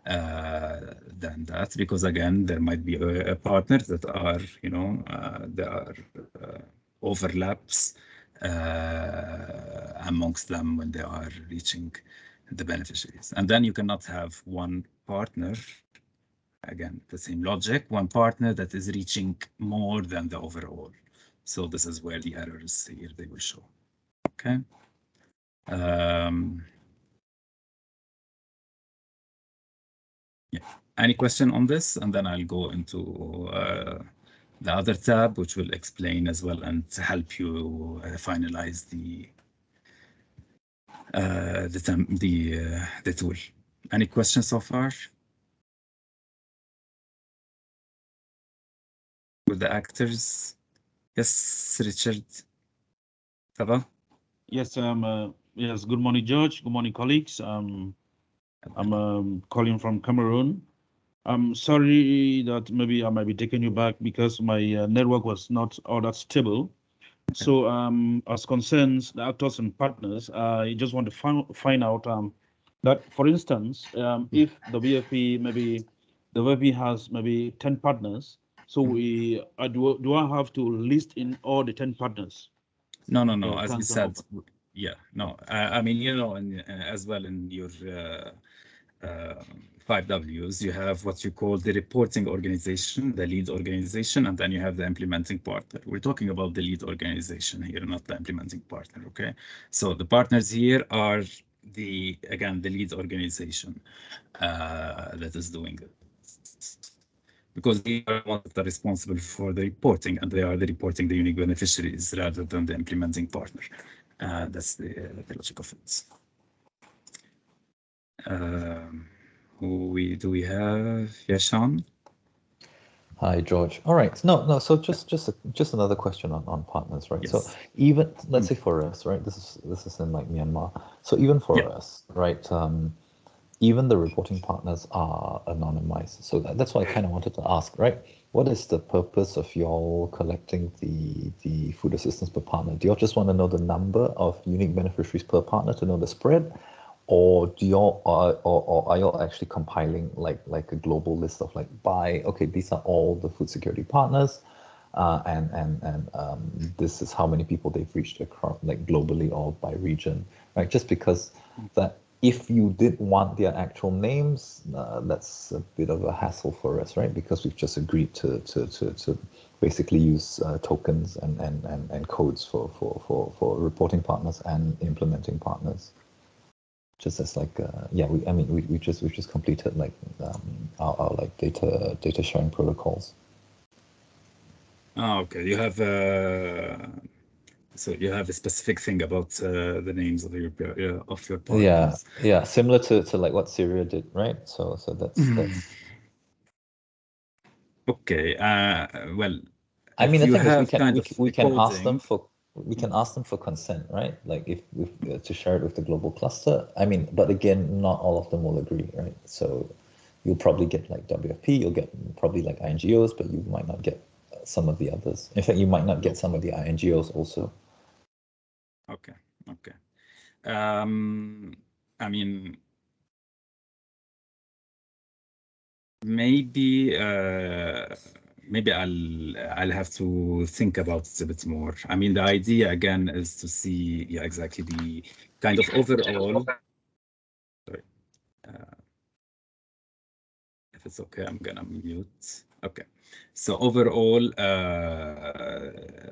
than that, because again, there might be a partners that are, you know, there are overlaps amongst them when they are reaching the beneficiaries. And then you cannot have one partner, again, the same logic, one partner that is reaching more than the overall. So this is where the errors here, they will show. Okay. Yeah. Any question on this? And then I'll go into the other tab, which will explain as well and help you finalize the tool. Any questions so far? With the actors? Yes, Richard. Tava? Yes, yes, good morning, George. Good morning, colleagues. I'm calling from Cameroon. I'm sorry that maybe I might be taking you back because my network was not all that stable. So as concerns the actors and partners, I just want to find out that, for instance, if the VFP, maybe the VFP has maybe 10 partners, so we do I have to list in all the 10 partners? No. As we said, yeah, no. I mean, you know, and as well in your 5Ws, you have what you call the reporting organization, the lead organization, and then you have the implementing partner. We're talking about the lead organization here, not the implementing partner, okay? So the partners here are the lead organization that is doing it. Because they are the ones that are responsible for the reporting, and they are the reporting the unique beneficiaries rather than the implementing partner. That's the logic of it. Who do we have? Yashan? Hi, George. All right. No. So just another question on partners, right? Yes. So even let's say for us, right? This is in like Myanmar. So even for us, right? Even the reporting partners are anonymized. So that's why I kind of wanted to ask, right? What is the purpose of y'all collecting the food assistance per partner? Do y'all just want to know the number of unique beneficiaries per partner to know the spread? Or do y'all or are y'all actually compiling like a global list of like these are all the food security partners, and this is how many people they've reached across like globally or by region, right? Just because that if you did want their actual names, that's a bit of a hassle for us, right? Because we've just agreed to basically use tokens and codes for reporting partners and implementing partners. Just as like we just completed like our like data sharing protocols. Oh, okay. You have so you have a specific thing about the names of your partners. Yeah, similar to like what Syria did, right? So that's okay. Well, I mean, the you thing is, have kind of we can ask them coding, for consent, right? Like if to share it with the global cluster. I mean, but again, not all of them will agree, right? So you'll probably get like WFP, you'll get probably like INGOs, but you might not get some of the others. In fact, you might not get some of the INGOs also. Okay. I mean, maybe I'll have to think about it a bit more. I mean, the idea again is to see, yeah, exactly the kind of overall. Sorry. If it's okay, I'm gonna mute. Okay. So overall,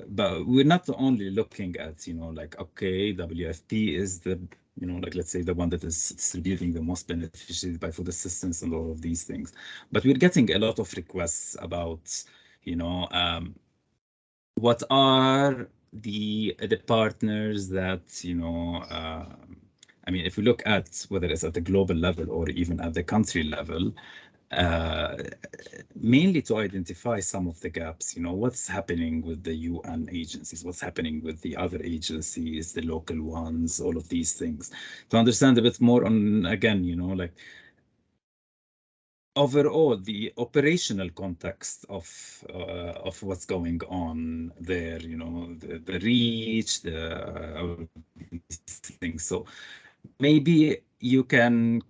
but we're not only looking at, like, okay, WFP is the, like, let's say the one that is distributing the most beneficiaries by food assistance and all of these things. But we're getting a lot of requests about, what are the partners that, I mean, if we look at whether it's at the global level or even at the country level, mainly to identify some of the gaps, what's happening with the UN agencies, what's happening with the other agencies, the local ones, all of these things, to understand a bit more on, again, like overall the operational context of what's going on there, the reach, these things. So maybe you can,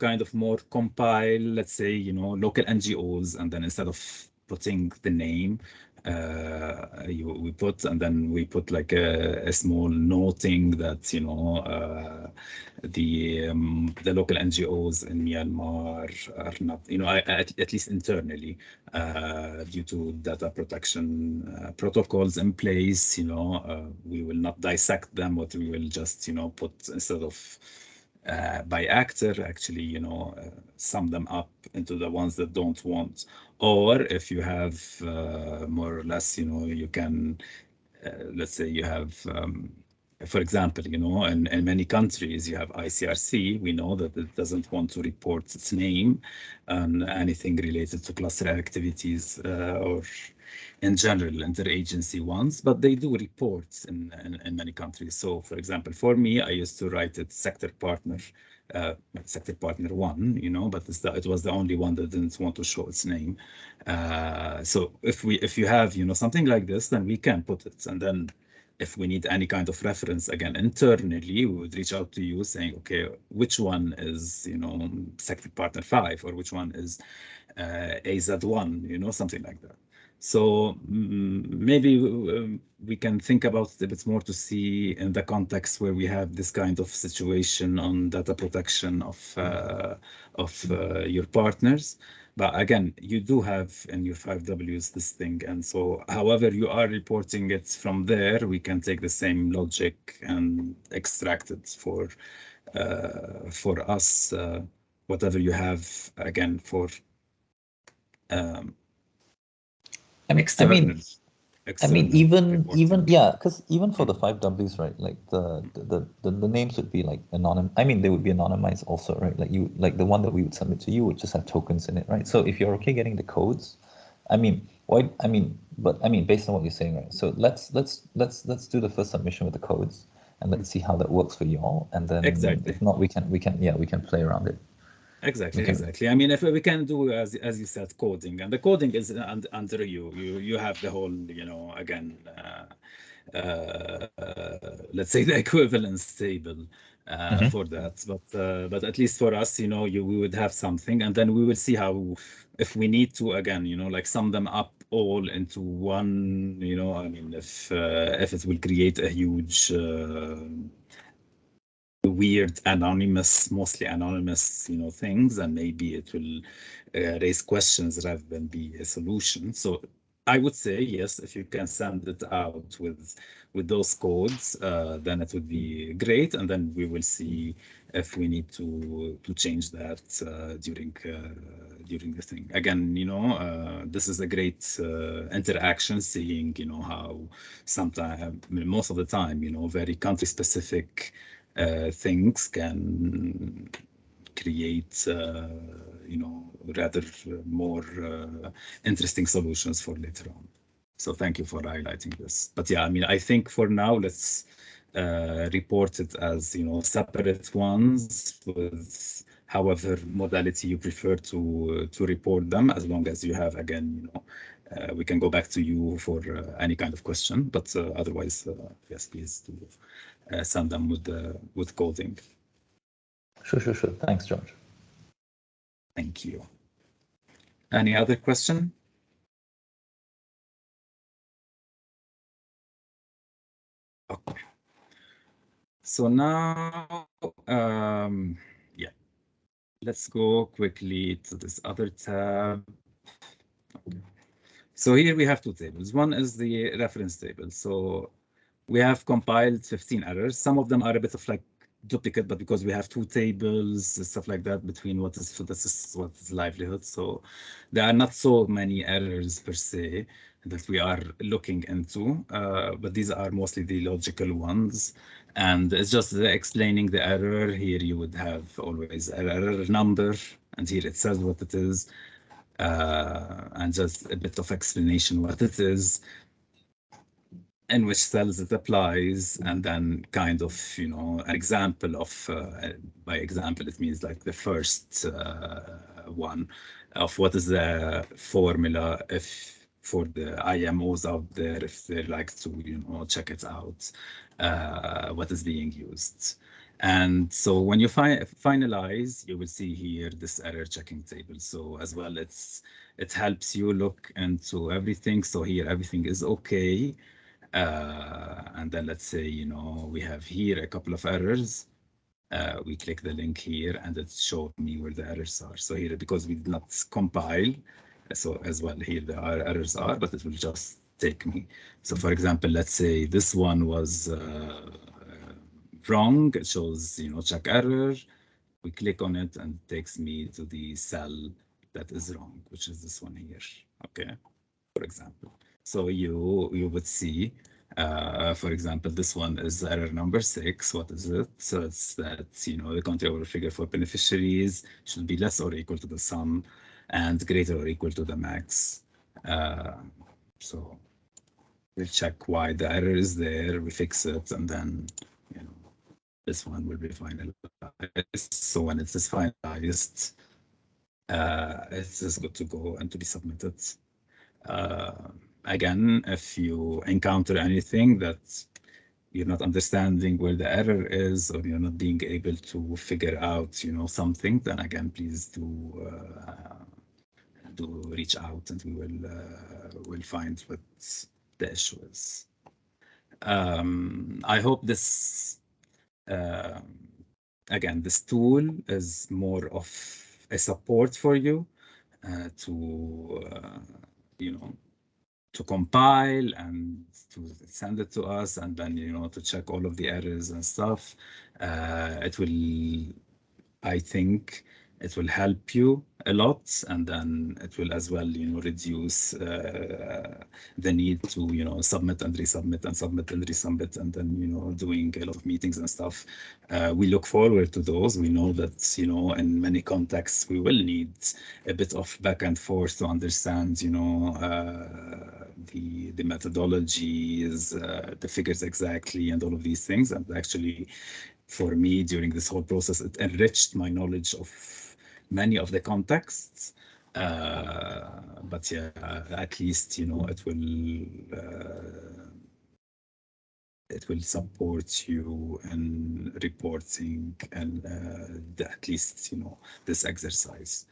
kind of more compile, let's say, local NGOs, and then instead of putting the name, and then we put like a small noting that, the local NGOs in Myanmar are not, at least internally, due to data protection protocols in place, we will not dissect them, but we will just, put instead of by actor, actually, sum them up into the ones that don't want. Or if you have more or less, you can, let's say you have, for example, in many countries, you have ICRC. We know that it doesn't want to report its name on anything related to cluster activities or in general interagency ones, but they do reports in many countries. So, for example, for me, I used to write it sector partner 1, but it was the only one that didn't want to show its name. So if you have, something like this, then we can put it. And then if we need any kind of reference, again, internally, we would reach out to you saying, okay, which one is, sector partner 5, or which one is AZ1, something like that. So maybe we can think about it a bit more to see in the context where we have this kind of situation on data protection of your partners. But again, you do have in your 5Ws this thing. And so however you are reporting it from there, we can take the same logic and extract it for us, whatever you have, again, for external. Even yeah, because even for the 5Ws, right? Like the names would be like anonymous. I mean, they would be anonymized also, right? Like the one that we would submit to you would just have tokens in it, right? So if you're okay getting the codes, I mean, why? I mean, based on what you're saying, right? So let's do the first submission with the codes, and let's see how that works for you all, and then if not, we can play around it. Exactly. I mean, if we can do, as you said, coding, and the coding is under you. You have the whole, again, let's say the equivalence table for that. But at least for us, we would have something, and then we will see how, if we need to, again, like sum them up all into one. I mean, if it will create a huge weird mostly anonymous, things, and maybe it will raise questions rather than be a solution. So I would say yes, if you can send it out with those codes, then it would be great, and then we will see if we need to change that during the thing. Again, this is a great interaction, seeing how sometimes, most of the time, very country specific things can create, rather more interesting solutions for later on. So thank you for highlighting this. But yeah, I mean, I think for now, let's report it as, you know, separate ones with however modality you prefer to report them, as long as you have, again, you know, we can go back to you for any kind of question, but otherwise, yes, please do send them with coding. Sure. Thanks, George. Thank you. Any other question? Okay. So now, yeah, let's go quickly to this other tab. Okay. So here we have two tables. One is the reference table. So we have compiled 15 errors. Some of them are a bit of like duplicate, but because we have two tables, stuff like that between what is livelihood. So there are not so many errors per se that we are looking into, but these are mostly the logical ones. And it's just explaining the error. Here you would have always an error number, and here it says what it is, and just a bit of explanation what it is, in which cells it applies, and then kind of, you know, an example of, by example, it means like the first one of what is the formula if for the IMOs out there, if they like to, you know, check it out, what is being used. And so when you finalize, you will see here this error checking table. So as well, it helps you look into everything. So here everything is okay. And then let's say, you know, we have here a couple of errors. We click the link here and it showed me where the errors are. So here, because we did not compile, so as well here the errors are, but it will just take me. So for example, let's say this one was wrong. It shows, you know, check error. We click on it and it takes me to the cell that is wrong, which is this one here. Okay, for example. So you would see, for example, this one is error number 6. What is it? So it's that, you know, the country over figure for beneficiaries should be less or equal to the sum and greater or equal to the max. So we'll check why the error is there, we fix it, and then, you know, this one will be finalized. So when it is finalized, it is good to go and to be submitted. Again, if you encounter anything that you're not understanding where the error is, or you're not being able to figure out, you know, something, then again, please do reach out, and we will find what the issue is. I hope this, again, this tool is more of a support for you to, you know, to compile and to send it to us, and then, you know, to check all of the errors and stuff. It will, I think, it will help you a lot, and then it will as well, you know, reduce the need to, you know, submit and resubmit and submit and resubmit, and then, you know, doing a lot of meetings and stuff. We look forward to those. We know that, you know, in many contexts, we will need a bit of back and forth to understand, you know, the methodologies, the figures exactly, and all of these things. And actually, for me, during this whole process, it enriched my knowledge of many of the contexts. But yeah, at least, you know, it will support you in reporting and at least, you know, this exercise.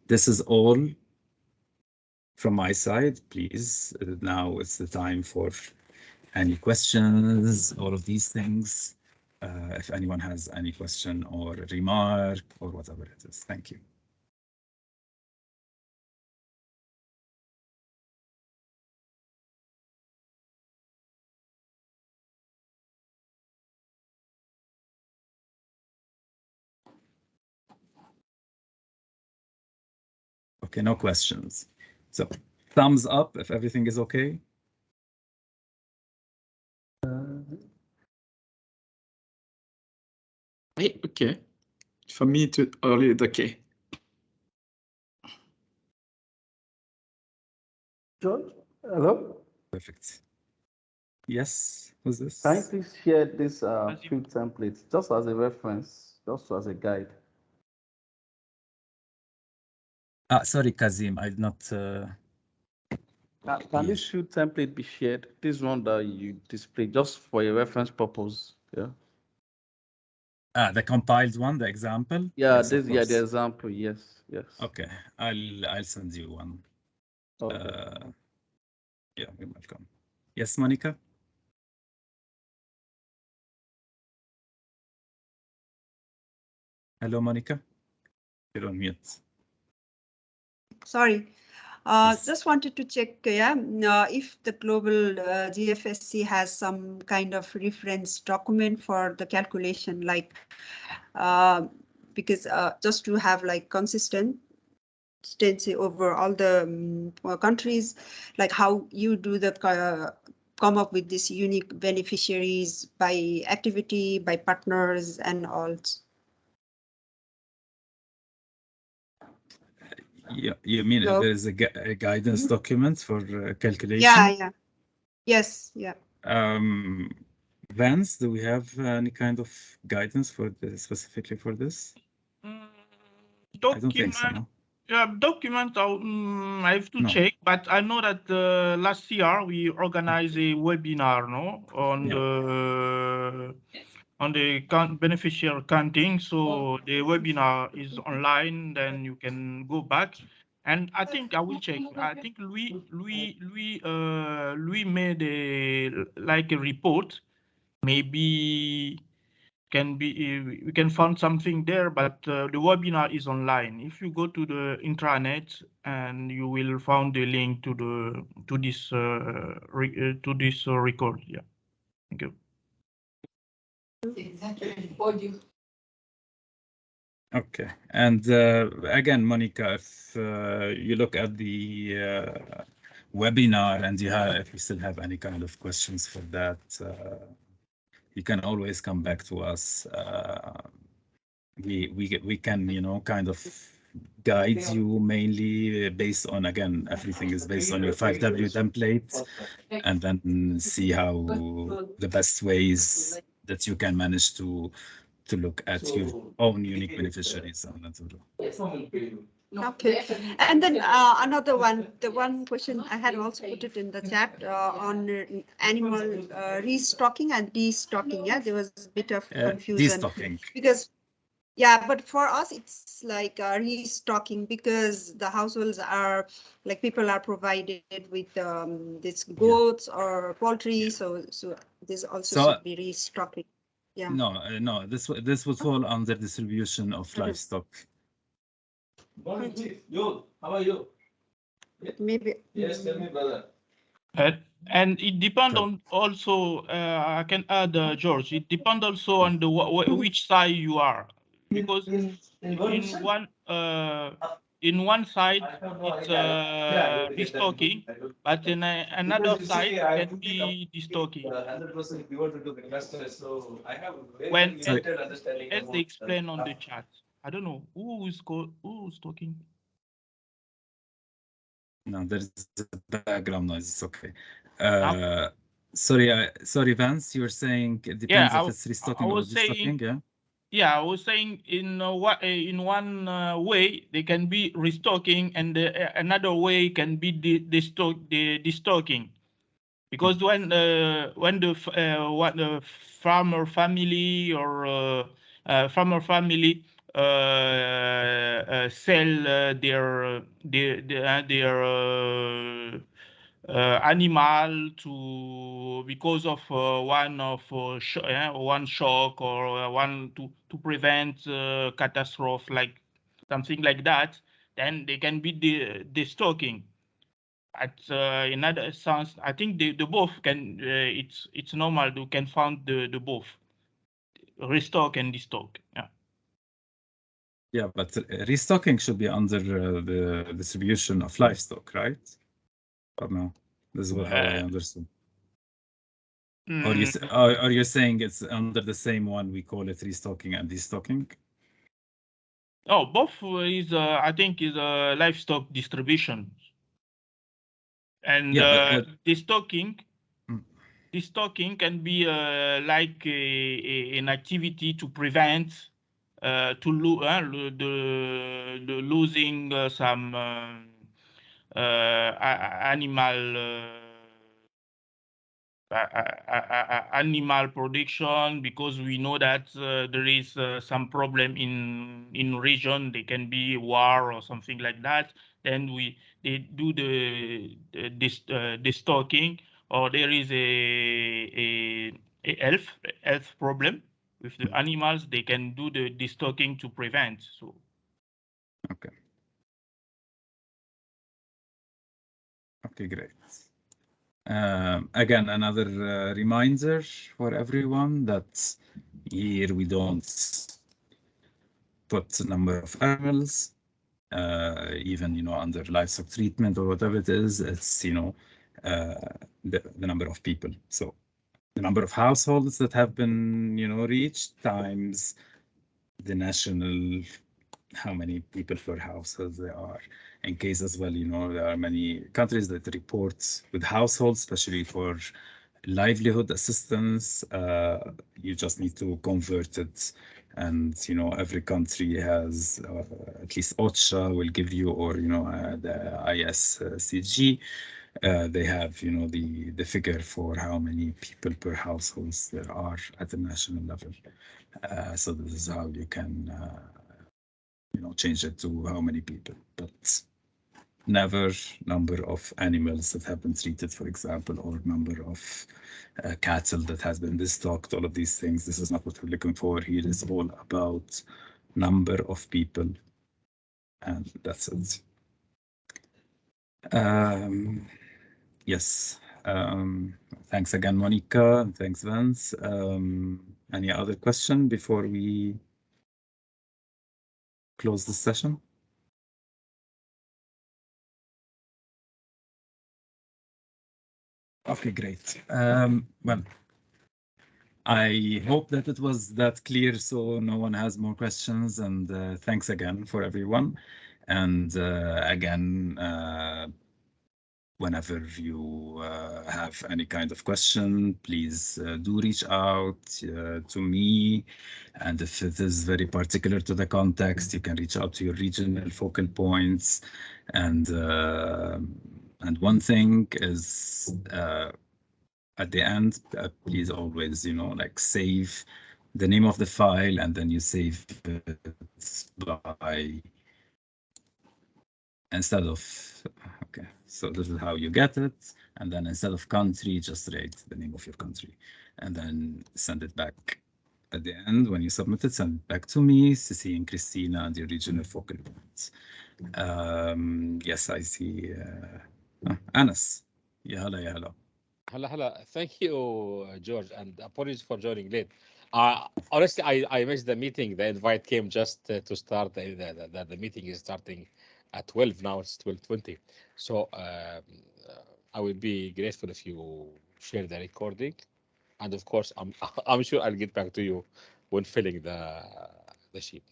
This is all from my side. Please, now it's the time for any questions, all of these things. If anyone has any question or remark or whatever it is. Thank you. Okay, no questions. So thumbs up if everything is okay. Okay. For me, it's okay. George, hello? Perfect. Yes, who's this? Can you please share this few templates just as a reference, just as a guide? Sorry, Kazim, I did not. Can this few template be shared? This one that you display just for a reference purpose. Yeah. The compiled one, the example. Yeah, Yes, this the example. Yes, yes. Okay, I'll send you one. Okay. Yeah, you're welcome. Yes, Monica. Hello, Monica. You're on mute. Sorry. Yes. Just wanted to check, if the global GFSC has some kind of reference document for the calculation, like, because just to have like consistency over all the countries, like how you do the come up with these unique beneficiaries by activity, by partners, and all. Yeah, you mean Hello? there is a guidance document for calculation? Yeah. Yes, yeah. Vance, do we have any kind of guidance for specifically for this? I don't think so. No? Yeah, document. I have to check, but I know that last year we organized a webinar, on the beneficiary counting. So the webinar is online. Then you can go back, and I think I will check. I think Louis made a report. Maybe we can find something there, but the webinar is online. If you go to the intranet, and you will find the link to this record. Yeah, thank you. Okay, and again, Monica, if you look at the webinar and if you still have any kind of questions for that, you can always come back to us. We can, kind of guide you mainly based on, again, everything is based on your 5W template, and then see how the best ways that you can manage to look at your own unique beneficiaries on Naturo. Okay, and then another one, the one question I had also put it in the chat on animal restocking and destocking. Yeah, there was a bit of confusion Destocking. because, yeah, but for us it's like restocking because the households are like people are provided with these goats or poultry, so this also should be restocking. Yeah. No, this would fall under distribution of livestock. Yo, how are you? Maybe. Yes, tell me, brother. And it depends on also. I can add, George. It depends also on the which side you are, because in one side it's restocking, but in another side can be destocking. When as they explain on the chat, I don't know who's talking. No, there's a background noise. It's okay. Sorry, Vance. You were saying it depends if it's restocking or destocking. Yeah, I was saying in one way they can be restocking, and another way can be destocking, because when the farmer family or sell their animal because of one shock or one to prevent catastrophe, like something like that, then they can be destocking. At another sense, I think the both can. It's normal to can find the both restock and destock. Yeah. Yeah, but restocking should be under the distribution of livestock, right? Or no? This is how I understood. Or you're saying it's under the same one, we call it restocking and destocking? Oh, both is I think is livestock distribution. And destocking can be like an activity to prevent losing some animal production, because we know that there is some problem in region. They can be war or something like that. Then they do the destocking, or there is a health problem with the animals. They can do the destocking to prevent. So okay. Okay, great. Again, another reminder for everyone that here we don't put a number of animals, even under livestock treatment or whatever it is. It's the number of people. So the number of households that have been reached times the national, how many people per household there are. In case as well, there are many countries that report with households, especially for livelihood assistance. You just need to convert it, and every country has at least OCHA will give you, or the ISCG. They have the figure for how many people per households there are at the national level. So this is how you can change it to how many people, but never number of animals that have been treated, for example, or number of cattle that has been destocked. All of these things, this is not what we're looking for here. It's all about number of people, and that's it. Yes. Thanks again, Monica, and thanks, Vance. Any other question before we close this session? Okay, great. Well, I hope that it was that clear, so no one has more questions. And thanks again for everyone. And again, whenever you have any kind of question, please do reach out to me. And if it is very particular to the context, you can reach out to your regional focal points. And one thing is, at the end, please always, save the name of the file, and then you save it by, instead of, okay, so this is how you get it. And then instead of country, just write the name of your country, and then send it back at the end. When you submit it, send it back to me, CCing Christina and the regional focal points. Yes, I see. Anas. Yahala, yahala. Hello. Thank you, George, and apologies for joining late. Honestly, I missed the meeting. The invite came just to start. The meeting is starting at 12 now. It's 12:20. So I will be grateful if you share the recording, and of course, I'm sure I'll get back to you when filling the sheet.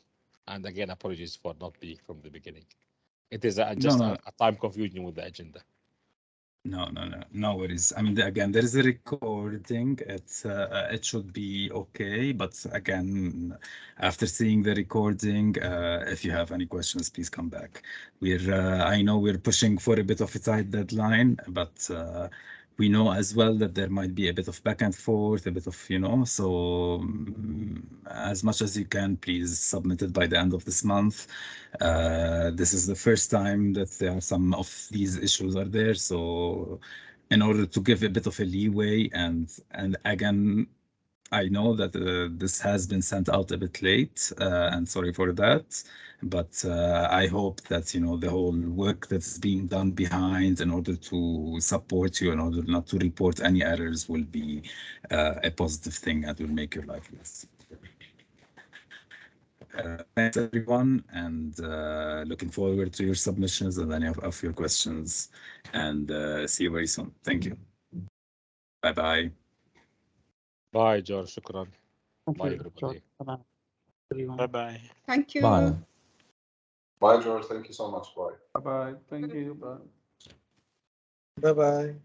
And again, apologies for not being from the beginning. It is just a time confusion with the agenda. No worries. I mean, again, there is a recording. It should be okay. But again, after seeing the recording, if you have any questions, please come back. I know we're pushing for a bit of a tight deadline, but we know as well that there might be a bit of back and forth, a bit of, so as much as you can, please submit it by the end of this month. This is the first time that there are some of these issues are there. So in order to give a bit of a leeway, and again, I know that this has been sent out a bit late, and sorry for that, but I hope that the whole work that's being done behind in order to support you, in order not to report any errors, will be a positive thing and will make your life less. Thanks everyone, and looking forward to your submissions and any of your questions, and see you very soon. Thank you. Bye. Bye, George. Shukran. Bye, everybody. Bye-bye. Thank you. Bye. Bye, George. Thank you so much. Bye. Bye-bye. Thank you. Bye. Bye-bye.